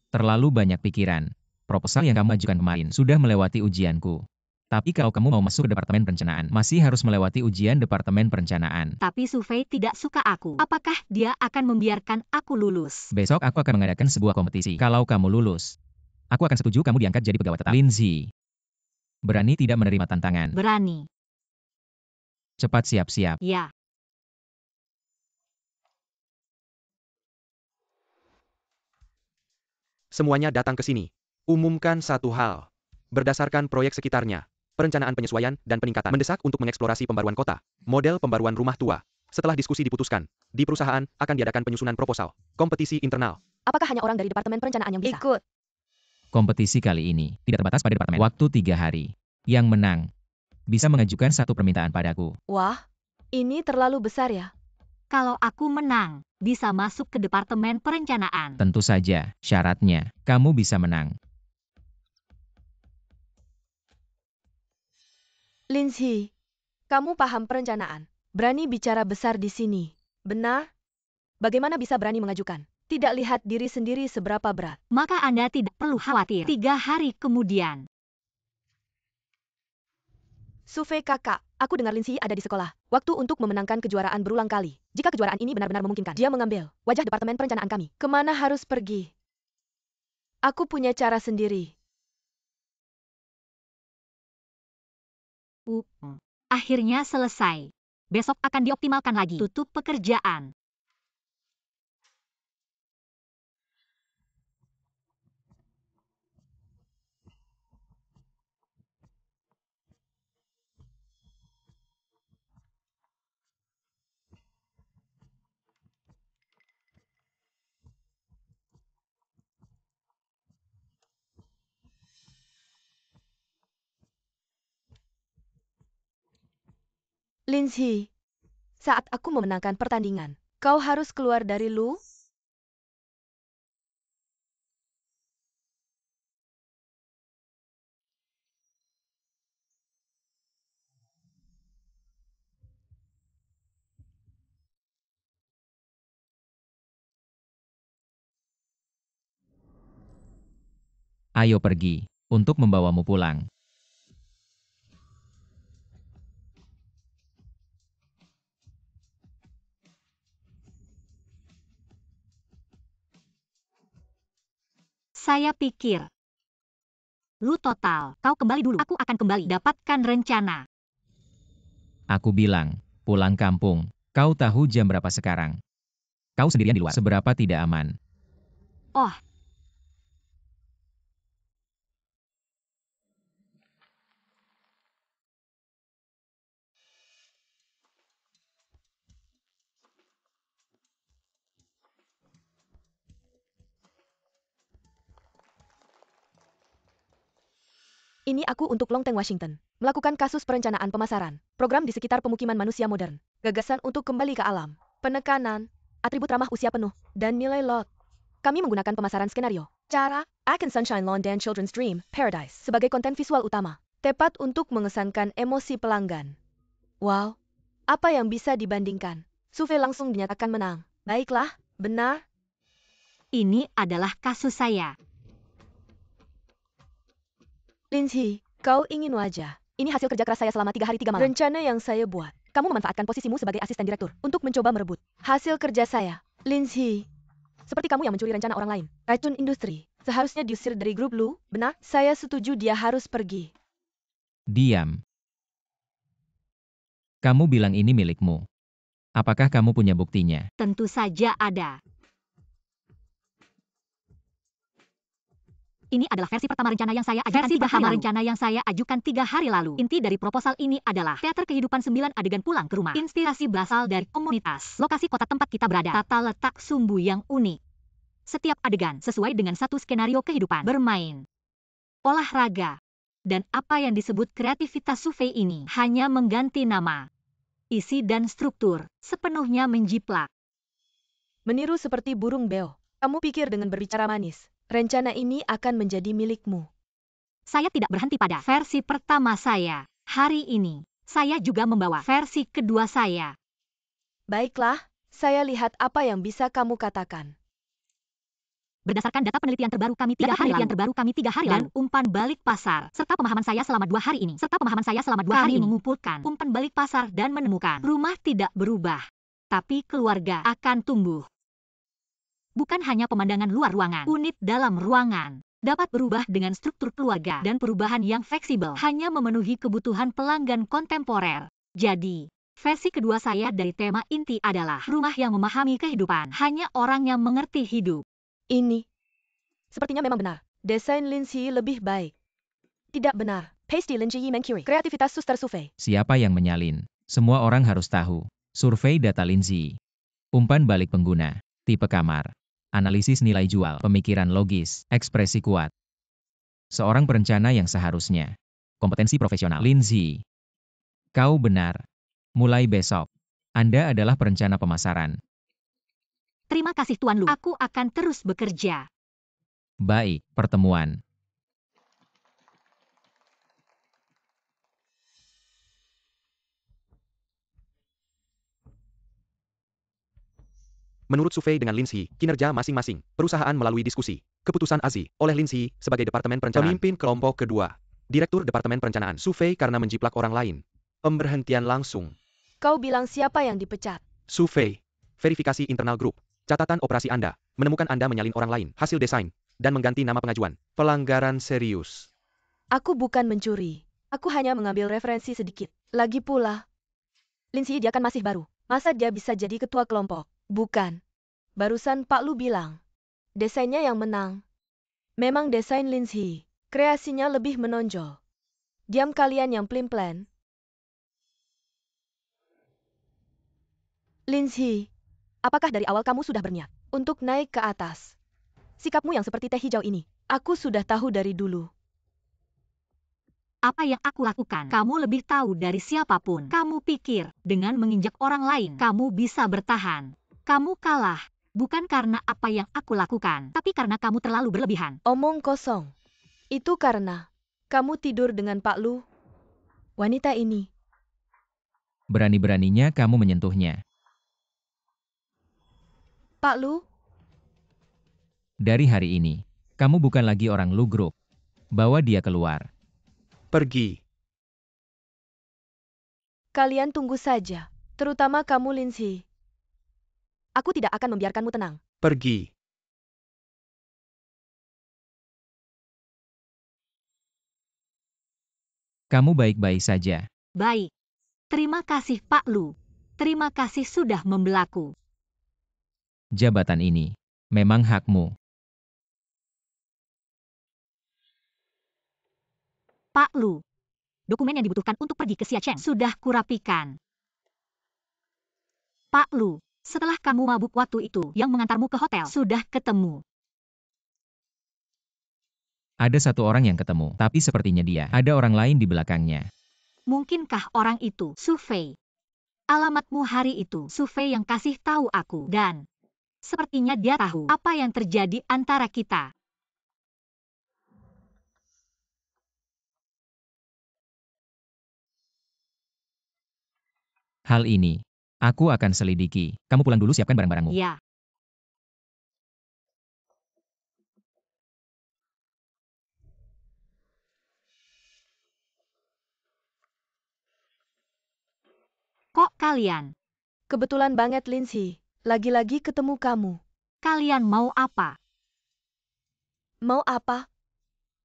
Terlalu banyak pikiran. Proposal yang kamu ajukan kemarin sudah melewati ujianku. Tapi kalau kamu mau masuk ke Departemen Perencanaan, masih harus melewati ujian Departemen Perencanaan. Tapi Sufei tidak suka aku. Apakah dia akan membiarkan aku lulus? Besok aku akan mengadakan sebuah kompetisi. Kalau kamu lulus, aku akan setuju kamu diangkat jadi pegawai tetap. Lindsay, berani tidak menerima tantangan? Berani. Cepat siap-siap. Ya. Semuanya datang ke sini. Umumkan satu hal. Berdasarkan proyek sekitarnya, perencanaan penyesuaian dan peningkatan mendesak untuk mengeksplorasi pembaruan kota, model pembaruan rumah tua. Setelah diskusi diputuskan, di perusahaan akan diadakan penyusunan proposal, kompetisi internal. Apakah hanya orang dari Departemen Perencanaan yang bisa? Ikut. Kompetisi kali ini tidak terbatas pada departemen. Waktu 3 hari. Yang menang bisa mengajukan satu permintaan padaku. Wah, ini terlalu besar ya. Kalau aku menang, bisa masuk ke Departemen Perencanaan. Tentu saja, syaratnya, kamu bisa menang. Lindsay, kamu paham perencanaan. Berani bicara besar di sini. Benar? Bagaimana bisa berani mengajukan? Tidak lihat diri sendiri seberapa berat. Maka Anda tidak perlu khawatir. 3 hari kemudian. Sufei kakak, aku dengar Lindsay ada di sekolah. Waktu untuk memenangkan kejuaraan berulang kali. Jika kejuaraan ini benar-benar memungkinkan, dia mengambil wajah Departemen Perencanaan kami. Kemana harus pergi? Aku punya cara sendiri. Akhirnya selesai. Besok akan dioptimalkan lagi. Tutup pekerjaan. Lindsay, saat aku memenangkan pertandingan, kau harus keluar dari Lu? Ayo pergi, untuk membawamu pulang. Saya pikir. Lu total. Kau kembali dulu. Aku akan kembali. Dapatkan rencana. Aku bilang, pulang kampung. Kau tahu jam berapa sekarang? Kau sendirian di luar. Seberapa tidak aman? Oh. Ini aku untuk Longteng, Washington. Melakukan kasus perencanaan pemasaran. Program di sekitar pemukiman manusia modern. Gagasan untuk kembali ke alam. Penekanan. Atribut ramah usia penuh. Dan nilai lot. Kami menggunakan pemasaran skenario. Cara. Icon Sunshine Lawn dan Children's Dream, Paradise. Sebagai konten visual utama. Tepat untuk mengesankan emosi pelanggan. Wow. Apa yang bisa dibandingkan? Sufei langsung dinyatakan menang. Baiklah, benar. Ini adalah kasus saya. Lindsay, kau ingin wajah. Ini hasil kerja keras saya selama 3 hari 3 malam. Rencana yang saya buat. Kamu memanfaatkan posisimu sebagai asisten direktur untuk mencoba merebut hasil kerja saya. Lindsay, seperti kamu yang mencuri rencana orang lain. Racun industri. Seharusnya diusir dari grup Lu, benar? Saya setuju dia harus pergi. Diam. Kamu bilang ini milikmu. Apakah kamu punya buktinya? Tentu saja ada. Ini adalah versi pertama rencana yang saya ajukan 3 hari lalu. Inti dari proposal ini adalah teater kehidupan 9 adegan pulang ke rumah. Inspirasi berasal dari komunitas, lokasi kota tempat kita berada, tata letak sumbu yang unik. Setiap adegan sesuai dengan satu skenario kehidupan, bermain, olahraga, dan apa yang disebut kreativitas Sufei ini hanya mengganti nama, isi dan struktur, sepenuhnya menjiplak. Meniru seperti burung beo. Kamu pikir dengan berbicara manis, rencana ini akan menjadi milikmu. Saya tidak berhenti pada versi pertama saya. Hari ini, saya juga membawa versi kedua saya. Baiklah, saya lihat apa yang bisa kamu katakan. Berdasarkan data penelitian terbaru kami 3 hari lalu, dan umpan balik pasar, serta pemahaman saya selama 2 hari ini, kami mengumpulkan umpan balik pasar dan menemukan rumah tidak berubah, tapi keluarga akan tumbuh. Bukan hanya pemandangan luar ruangan, unit dalam ruangan dapat berubah dengan struktur keluarga dan perubahan yang fleksibel hanya memenuhi kebutuhan pelanggan kontemporer. Jadi, versi kedua saya dari tema inti adalah rumah yang memahami kehidupan, hanya orang yang mengerti hidup. Ini sepertinya memang benar. Desain Lindsay lebih baik. Tidak benar. Pasty Lindsay Mercury. Kreativitas Suster Sufei. Siapa yang menyalin? Semua orang harus tahu. Survei data Lindsay. Umpan balik pengguna. Tipe kamar. Analisis nilai jual. Pemikiran logis. Ekspresi kuat. Seorang perencana yang seharusnya. Kompetensi profesional. Lindsay. Kau benar. Mulai besok, Anda adalah perencana pemasaran. Terima kasih Tuan Lu. Aku akan terus bekerja. Baik, pertemuan. Menurut Sufei dengan Lindsay, kinerja masing-masing perusahaan melalui diskusi, keputusan AZI oleh Lindsay sebagai Departemen Perencanaan. Pemimpin kelompok kedua, Direktur Departemen Perencanaan. Sufei karena menjiplak orang lain. Pemberhentian langsung. Kau bilang siapa yang dipecat? Sufei. Verifikasi internal grup. Catatan operasi Anda. Menemukan Anda menyalin orang lain. Hasil desain. Dan mengganti nama pengajuan. Pelanggaran serius. Aku bukan mencuri. Aku hanya mengambil referensi sedikit. Lagi pula, Lindsay dia kan masih baru. Masa dia bisa jadi ketua kelompok? Bukan. Barusan Pak Lu bilang. Desainnya yang menang. Memang desain Lindsay. Kreasinya lebih menonjol. Diam kalian yang pelin-pelan. Lindsay, apakah dari awal kamu sudah berniat untuk naik ke atas? Sikapmu yang seperti teh hijau ini, aku sudah tahu dari dulu. Apa yang aku lakukan, kamu lebih tahu dari siapapun. Kamu pikir, dengan menginjak orang lain, kamu bisa bertahan. Kamu kalah, bukan karena apa yang aku lakukan, tapi karena kamu terlalu berlebihan. Omong kosong. Itu karena kamu tidur dengan Pak Lu. Wanita ini. Berani-beraninya kamu menyentuhnya. Pak Lu, Dari hari ini, kamu bukan lagi orang Lu Group. Bawa dia keluar. Pergi. kalian tunggu saja. Terutama kamu Lindsay. Aku tidak akan membiarkanmu tenang. Pergi. Kamu baik-baik saja. Baik. Terima kasih Pak Lu. Terima kasih sudah membelaku. Jabatan ini memang hakmu. Pak Lu. Dokumen yang dibutuhkan untuk pergi ke Xiacheng sudah kurapikan. Pak Lu, setelah kamu mabuk waktu itu yang mengantarmu ke hotel sudah ketemu. Ada satu orang yang ketemu, tapi sepertinya dia ada orang lain di belakangnya. Mungkinkah orang itu Sufei? Alamatmu hari itu Sufei yang kasih tahu aku dan sepertinya dia tahu apa yang terjadi antara kita. Hal ini, aku akan selidiki. Kamu pulang dulu, siapkan barang-barangmu. Ya. kalian. Kebetulan banget Lindsay, lagi-lagi ketemu kamu. Kalian mau apa? Mau apa?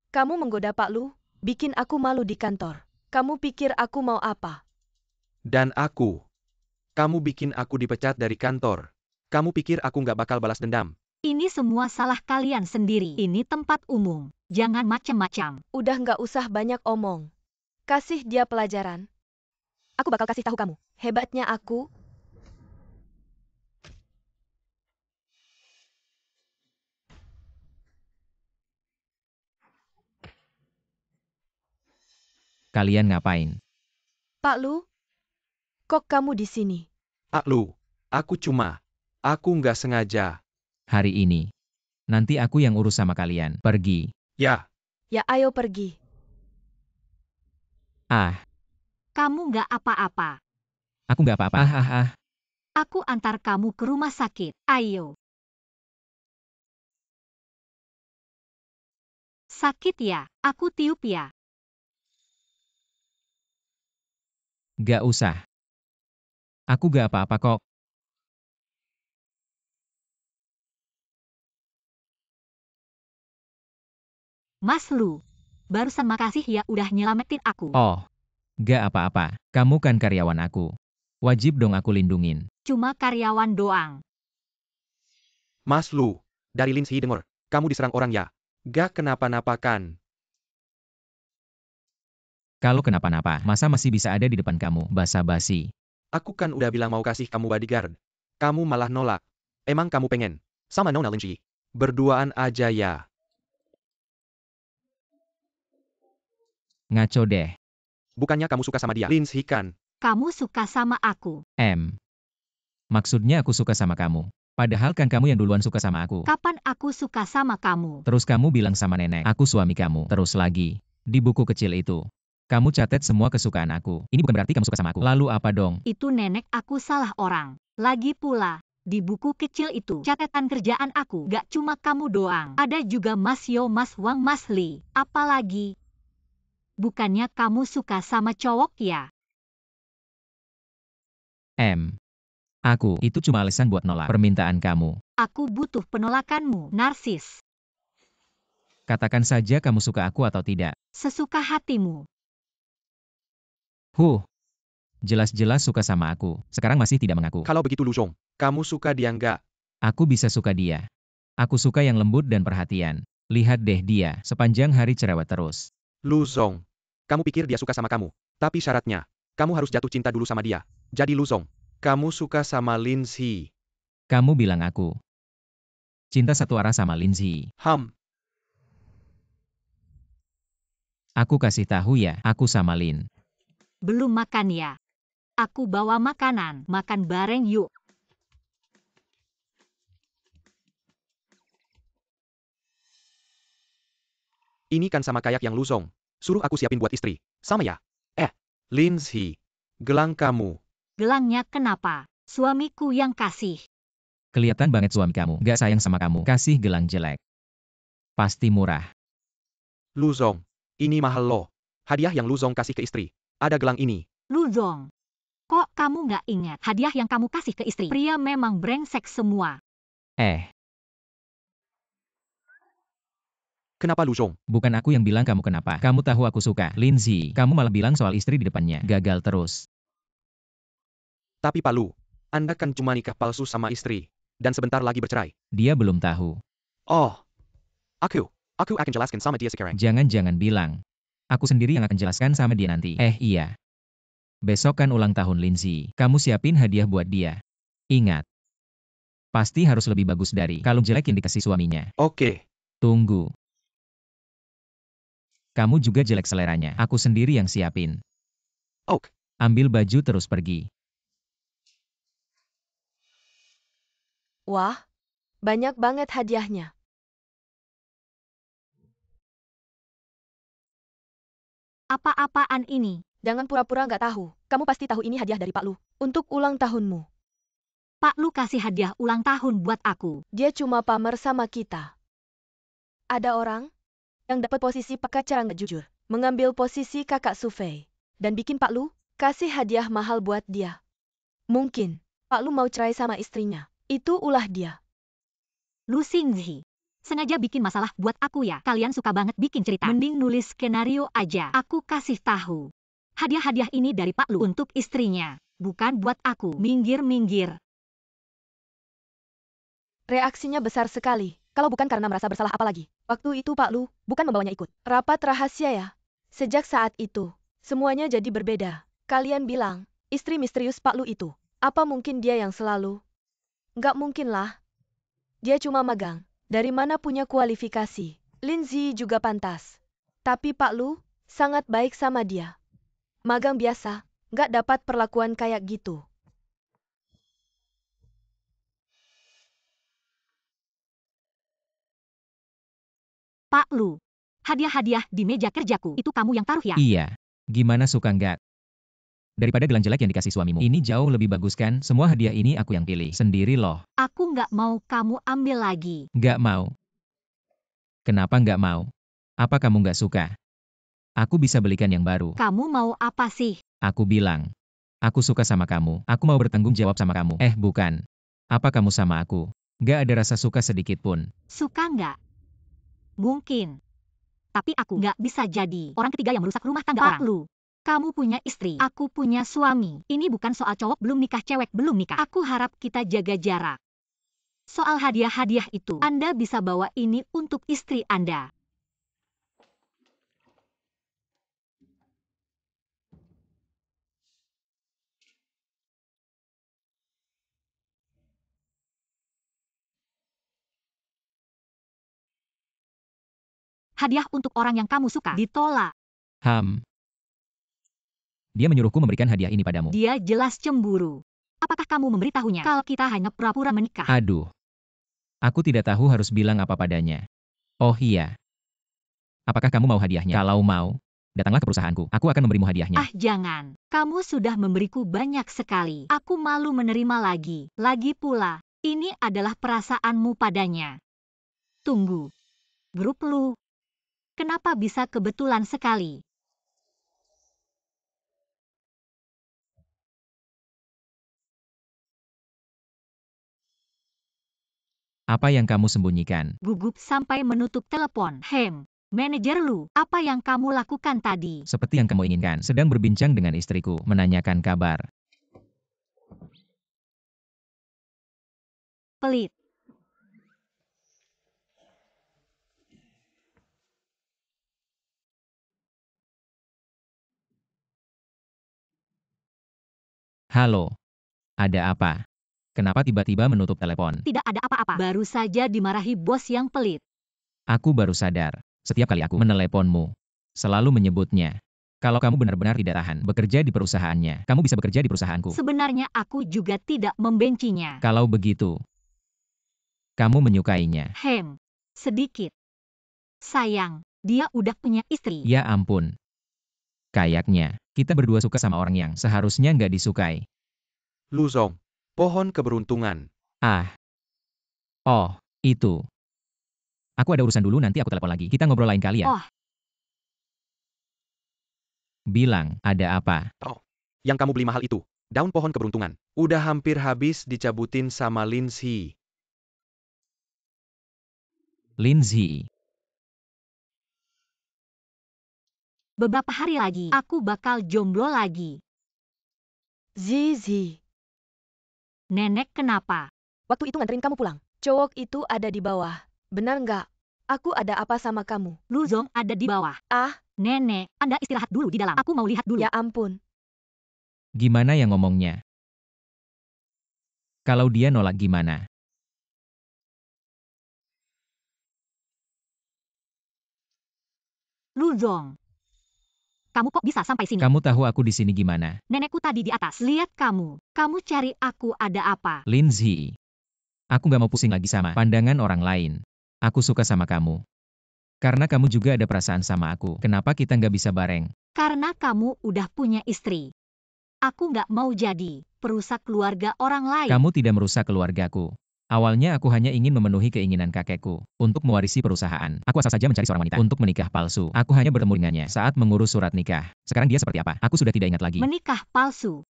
Kamu menggoda Pak Lu, bikin aku malu di kantor. Kamu pikir aku mau apa? Dan aku. Kamu bikin aku dipecat dari kantor. Kamu pikir aku nggak bakal balas dendam? Ini semua salah kalian sendiri. Ini tempat umum. Jangan macam-macam. Udah nggak usah banyak omong. Kasih dia pelajaran. Aku bakal kasih tahu kamu. Hebatnya aku. Kalian ngapain? Pak Lu, kok kamu di sini? Lu, aku nggak sengaja. Hari ini. Nanti aku yang urus sama kalian. Pergi. Ya, Ya ayo pergi. Ah, Kamu nggak apa-apa. aku nggak apa-apa. Aku antar kamu ke rumah sakit. Ayo. Sakit ya? Aku tiup ya? Gak usah. Aku gak apa-apa kok. Mas Lu. Barusan makasih ya udah nyelamatin aku. Oh, gak apa-apa. Kamu kan karyawan aku. Wajib dong aku lindungin. Cuma karyawan doang. Mas Lu, dari Lindsay denger, kamu diserang orang ya? Gak kenapa-napa kan? Kalau kenapa-napa, masa masih bisa ada di depan kamu, basa-basi. Aku kan udah bilang mau kasih kamu bodyguard. Kamu malah nolak. Emang kamu pengen? Sama Nona Lindsay. Berduaan aja ya. Ngaco deh. Bukannya kamu suka sama dia. Lindsay kan? Kamu suka sama aku. Maksudnya aku suka sama kamu. Padahal kan kamu yang duluan suka sama aku. Kapan aku suka sama kamu? Terus kamu bilang sama nenek, aku suami kamu. Terus lagi, di buku kecil itu, kamu catat semua kesukaan aku. Ini bukan berarti kamu suka sama aku. Lalu apa dong? Itu nenek aku salah orang. Lagi pula, di buku kecil itu, catatan kerjaan aku gak cuma kamu doang. Ada juga Mas Yo, Mas Wang, Mas Li. Apalagi, bukannya kamu suka sama cowok ya? Aku, itu cuma alasan buat nolak permintaan kamu. Aku butuh penolakanmu, narsis. Katakan saja kamu suka aku atau tidak. Sesuka hatimu. Jelas-jelas suka sama aku. Sekarang masih tidak mengaku. Kalau begitu Lu Zhong, kamu suka dia nggak? Aku bisa suka dia. Aku suka yang lembut dan perhatian. Lihat deh dia, sepanjang hari cerewet terus. Lu Zhong, kamu pikir dia suka sama kamu? Tapi syaratnya, kamu harus jatuh cinta dulu sama dia. Jadi Lu Zhong, kamu suka sama Lindsay. Kamu bilang aku cinta satu arah sama Lindsay. Aku kasih tahu ya, aku sama Lin. Belum makan ya? Aku bawa makanan, makan bareng yuk. Ini kan sama kayak yang Lu Zhong. Suruh aku siapin buat istri. Sama ya? Lindsay, gelang kamu. Gelangnya kenapa? Suamiku yang kasih. Kelihatan banget suami kamu gak sayang sama kamu. Kasih gelang jelek. Pasti murah. Lu Zhong, ini mahal loh. Hadiah yang Lu Zhong kasih ke istri. Ada gelang ini. Lu Zhong, kok kamu nggak ingat hadiah yang kamu kasih ke istri? Pria memang brengsek semua. Kenapa Lu Zhong? Bukan aku yang bilang kamu kenapa. Kamu tahu aku suka Lindsay. Kamu malah bilang soal istri di depannya. Gagal terus. Tapi Pak Lu, Anda kan cuma nikah palsu sama istri. Dan sebentar lagi bercerai. Dia belum tahu. Oh, aku akan jelaskan sama dia sekarang. Jangan bilang. Aku sendiri yang akan jelaskan sama dia nanti. Iya. Besok kan ulang tahun Lindsay. Kamu siapin hadiah buat dia. Ingat. Pasti harus lebih bagus dari kalung jelek yang dikasih suaminya. Oke. Tunggu. Kamu juga jelek seleranya. Aku sendiri yang siapin. Ok. Ambil baju terus pergi. Wah, banyak banget hadiahnya. Apa-apaan ini? Jangan pura-pura nggak tahu. Kamu pasti tahu ini hadiah dari Pak Lu. Untuk ulang tahunmu. Pak Lu kasih hadiah ulang tahun buat aku. Dia cuma pamer sama kita. Ada orang yang dapat posisi pengacara nggak jujur. Mengambil posisi kakak Sufei. Dan bikin Pak Lu kasih hadiah mahal buat dia. Mungkin Pak Lu mau cerai sama istrinya. Itu ulah dia. Lu Xingzi. Sengaja bikin masalah buat aku ya. Kalian suka banget bikin cerita. Mending nulis skenario aja. Aku kasih tahu. Hadiah-hadiah ini dari Pak Lu untuk istrinya. Bukan buat aku. Minggir-minggir. Reaksinya besar sekali. Kalau bukan karena merasa bersalah apalagi. Waktu itu Pak Lu bukan membawanya ikut. Rapat rahasia ya. Sejak saat itu, semuanya jadi berbeda. Kalian bilang, istri misterius Pak Lu itu. Apa mungkin dia yang selalu? Nggak mungkin lah. Dia cuma magang. Dari mana punya kualifikasi? Lindsay juga pantas. Tapi Pak Lu sangat baik sama dia. Magang biasa, nggak dapat perlakuan kayak gitu. Pak Lu. Hadiah-hadiah di meja kerjaku. Itu kamu yang taruh ya? Iya. Gimana suka nggak? Daripada gelang jelek yang dikasih suamimu. Ini jauh lebih bagus kan? Semua hadiah ini aku yang pilih. Sendiri loh. Aku nggak mau kamu ambil lagi. Nggak mau. Kenapa nggak mau? Apa kamu nggak suka? Aku bisa belikan yang baru. Kamu mau apa sih? Aku bilang. Aku suka sama kamu. Aku mau bertanggung jawab sama kamu. Bukan. Apa kamu sama aku? Nggak ada rasa suka sedikit pun. Suka nggak? Mungkin. Tapi aku nggak bisa jadi orang ketiga yang merusak rumah tangga orang. Pak Lu. Kamu punya istri, aku punya suami. Ini bukan soal cowok belum nikah, cewek belum nikah. Aku harap kita jaga jarak. Soal hadiah-hadiah itu, Anda bisa bawa ini untuk istri Anda. Hadiah untuk orang yang kamu suka ditolak. Dia menyuruhku memberikan hadiah ini padamu. Dia jelas cemburu. Apakah kamu memberitahunya kalau kita hanya pura-pura menikah? Aduh. Aku tidak tahu harus bilang apa padanya. Oh iya. Apakah kamu mau hadiahnya? Kalau mau, datanglah ke perusahaanku. Aku akan memberimu hadiahnya. Ah, jangan. Kamu sudah memberiku banyak sekali. Aku malu menerima lagi. Lagi pula, ini adalah perasaanmu padanya. Tunggu. Grup Lu. Kenapa bisa kebetulan sekali? Apa yang kamu sembunyikan? Gugup sampai menutup telepon. Manajer Lu, apa yang kamu lakukan tadi? Seperti yang kamu inginkan. Sedang berbincang dengan istriku, menanyakan kabar. Pelit. Halo. Ada apa? Kenapa tiba-tiba menutup telepon? Tidak ada apa-apa. Baru saja dimarahi bos yang pelit. Aku baru sadar. Setiap kali aku meneleponmu, selalu menyebutnya. Kalau kamu benar-benar tidak tahan bekerja di perusahaannya, kamu bisa bekerja di perusahaanku. Sebenarnya aku juga tidak membencinya. Kalau begitu, kamu menyukainya. Sedikit. Sayang, dia udah punya istri. Ya ampun. Kayaknya, kita berdua suka sama orang yang seharusnya nggak disukai. Lu Zong. Pohon keberuntungan. Oh, itu. Aku ada urusan dulu, nanti aku telepon lagi. Kita ngobrol lain kali ya. Oh. Bilang, ada apa? Yang kamu beli mahal itu. Daun pohon keberuntungan. Udah hampir habis dicabutin sama Lindsay. Lindsay. Beberapa hari lagi, aku bakal jomblo lagi. Zizi. Nenek kenapa? Waktu itu nganterin kamu pulang. Cowok itu ada di bawah. Benar nggak? Aku ada apa sama kamu? Lu Zong ada di bawah. Nenek, Anda istirahat dulu di dalam. Aku mau lihat dulu. Ya ampun. Gimana yang ngomongnya? Kalau dia nolak gimana? Lu Zong. Kamu kok bisa sampai sini? Kamu tahu aku di sini gimana? Nenekku tadi di atas. Lihat kamu. Kamu cari aku ada apa? Lindsay. Aku gak mau pusing lagi sama pandangan orang lain. Aku suka sama kamu. Karena kamu juga ada perasaan sama aku. Kenapa kita nggak bisa bareng? Karena kamu udah punya istri. Aku nggak mau jadi perusak keluarga orang lain. Kamu tidak merusak keluargaku. Awalnya aku hanya ingin memenuhi keinginan kakekku untuk mewarisi perusahaan. Aku asal saja mencari seorang wanita untuk menikah palsu. Aku hanya bertemu dengannya saat mengurus surat nikah. Sekarang dia seperti apa? Aku sudah tidak ingat lagi. Menikah palsu.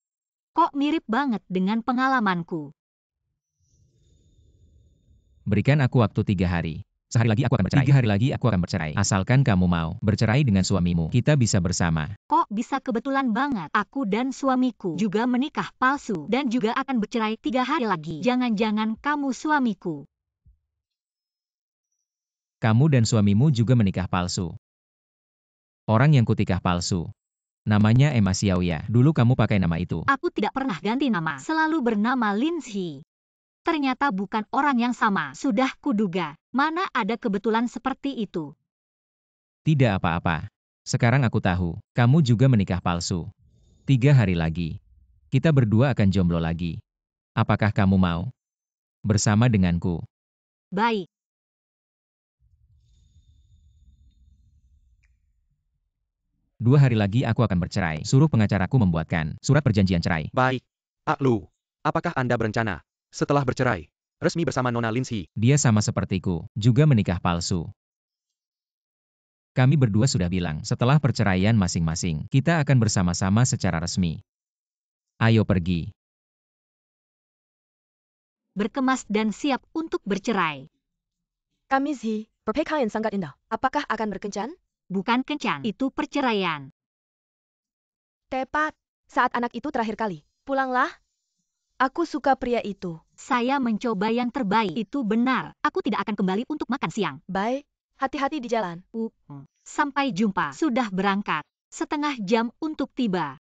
Kok mirip banget dengan pengalamanku. Berikan aku waktu 3 hari. Sehari lagi aku akan bercerai. 3 hari lagi aku akan bercerai. Asalkan kamu mau bercerai dengan suamimu, kita bisa bersama. Kok bisa kebetulan banget? Aku dan suamiku juga menikah palsu dan juga akan bercerai 3 hari lagi. Jangan-jangan kamu suamiku. Kamu dan suamimu juga menikah palsu. Orang yang kutikah palsu. Namanya Emma Xiaoya. Dulu kamu pakai nama itu. Aku tidak pernah ganti nama. Selalu bernama Lindsay. Ternyata bukan orang yang sama. Sudah kuduga. Mana ada kebetulan seperti itu. Tidak apa-apa. Sekarang aku tahu, kamu juga menikah palsu. 3 hari lagi. Kita berdua akan jomblo lagi. Apakah kamu mau? Bersama denganku. Baik. Dua hari lagi aku akan bercerai. Suruh pengacaraku membuatkan surat perjanjian cerai. Baik. Lu, apakah Anda berencana, setelah bercerai, resmi bersama Nona Lindsay? Dia sama sepertiku, juga menikah palsu. Kami berdua sudah bilang, setelah perceraian masing-masing, kita akan bersama-sama secara resmi. Ayo pergi. Berkemas dan siap untuk bercerai. Kami Zi, perpekaian sangat indah. Apakah akan berkencan? Bukan kencan, itu perceraian. Tepat. Saat anak itu terakhir kali. Pulanglah. Aku suka pria itu. Saya mencoba yang terbaik. Itu benar. Aku tidak akan kembali untuk makan siang. Baik. Hati-hati di jalan. Sampai jumpa. Sudah berangkat. Setengah jam untuk tiba.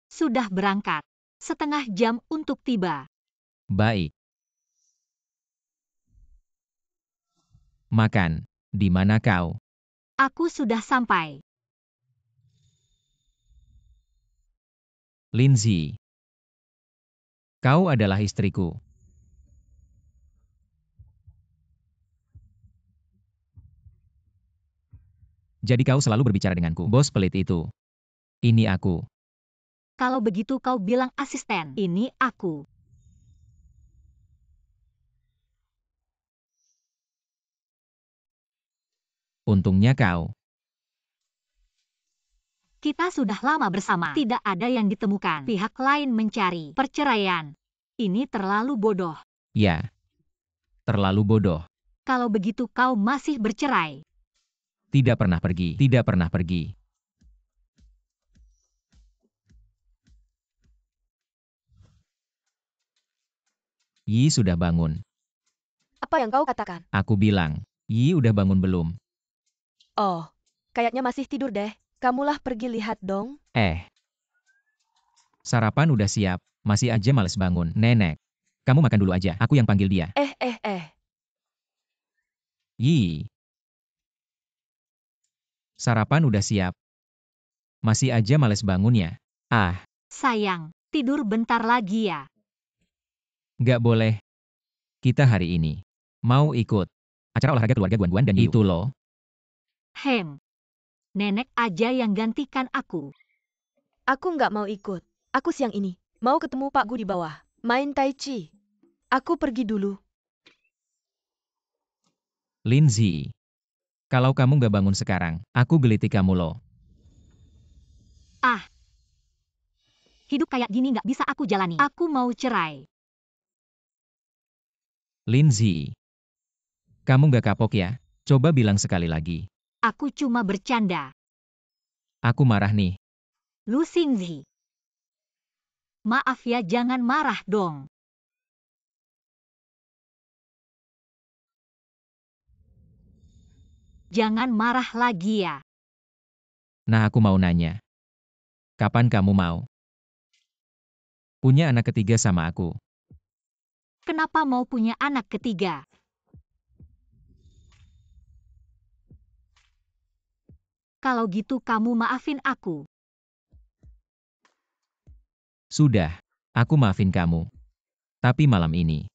Sudah berangkat. Setengah jam untuk tiba. Baik. Makan. Di mana kau? Aku sudah sampai. Lindsay. Kau adalah istriku. Jadi kau selalu berbicara denganku. Bos pelit itu. Ini aku. Kalau begitu kau bilang asisten. Ini aku. Untungnya kau. Kita sudah lama bersama. Tidak ada yang ditemukan. Pihak lain mencari perceraian. Ini terlalu bodoh. Ya. Terlalu bodoh. Kalau begitu kau masih bercerai. Tidak pernah pergi. Tidak pernah pergi. Yi sudah bangun. Apa yang kau katakan? Aku bilang, Yi udah bangun belum? Oh, kayaknya masih tidur deh. Kamulah pergi lihat dong. Sarapan udah siap, masih aja males bangun. Nenek, kamu makan dulu aja, aku yang panggil dia. Yi. Sarapan udah siap. Masih aja males bangun ya? Sayang, tidur bentar lagi ya. Gak boleh. Kita hari ini mau ikut acara olahraga keluarga Guan-Guan dan Yu. Itu loh. Nenek aja yang gantikan aku. Aku nggak mau ikut. Aku siang ini mau ketemu Pak Gu di bawah. Main Tai Chi. Aku pergi dulu. Lindsay. Kalau kamu gak bangun sekarang, aku gelitik kamu loh. Hidup kayak gini gak bisa aku jalani. Aku mau cerai. Lindsay. Kamu gak kapok ya? Coba bilang sekali lagi. Aku cuma bercanda. Aku marah nih. Lu Xingzi. Maaf ya, jangan marah dong. Jangan marah lagi ya. Nah, aku mau nanya. Kapan kamu mau punya anak ketiga sama aku? Kenapa mau punya anak ketiga? Kalau gitu kamu maafin aku. Sudah, aku maafin kamu. Tapi malam ini,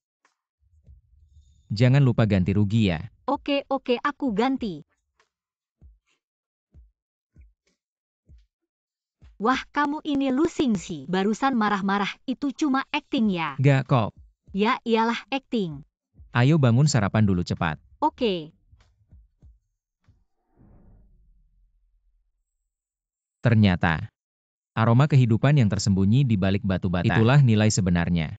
jangan lupa ganti rugi ya. Oke, aku ganti. Wah, kamu ini Lu Xingzi. Barusan marah-marah, itu cuma acting ya? Gak kok. Ya iyalah acting. Ayo bangun sarapan dulu cepat. Oke. Ternyata, aroma kehidupan yang tersembunyi di balik batu bata itulah nilai sebenarnya.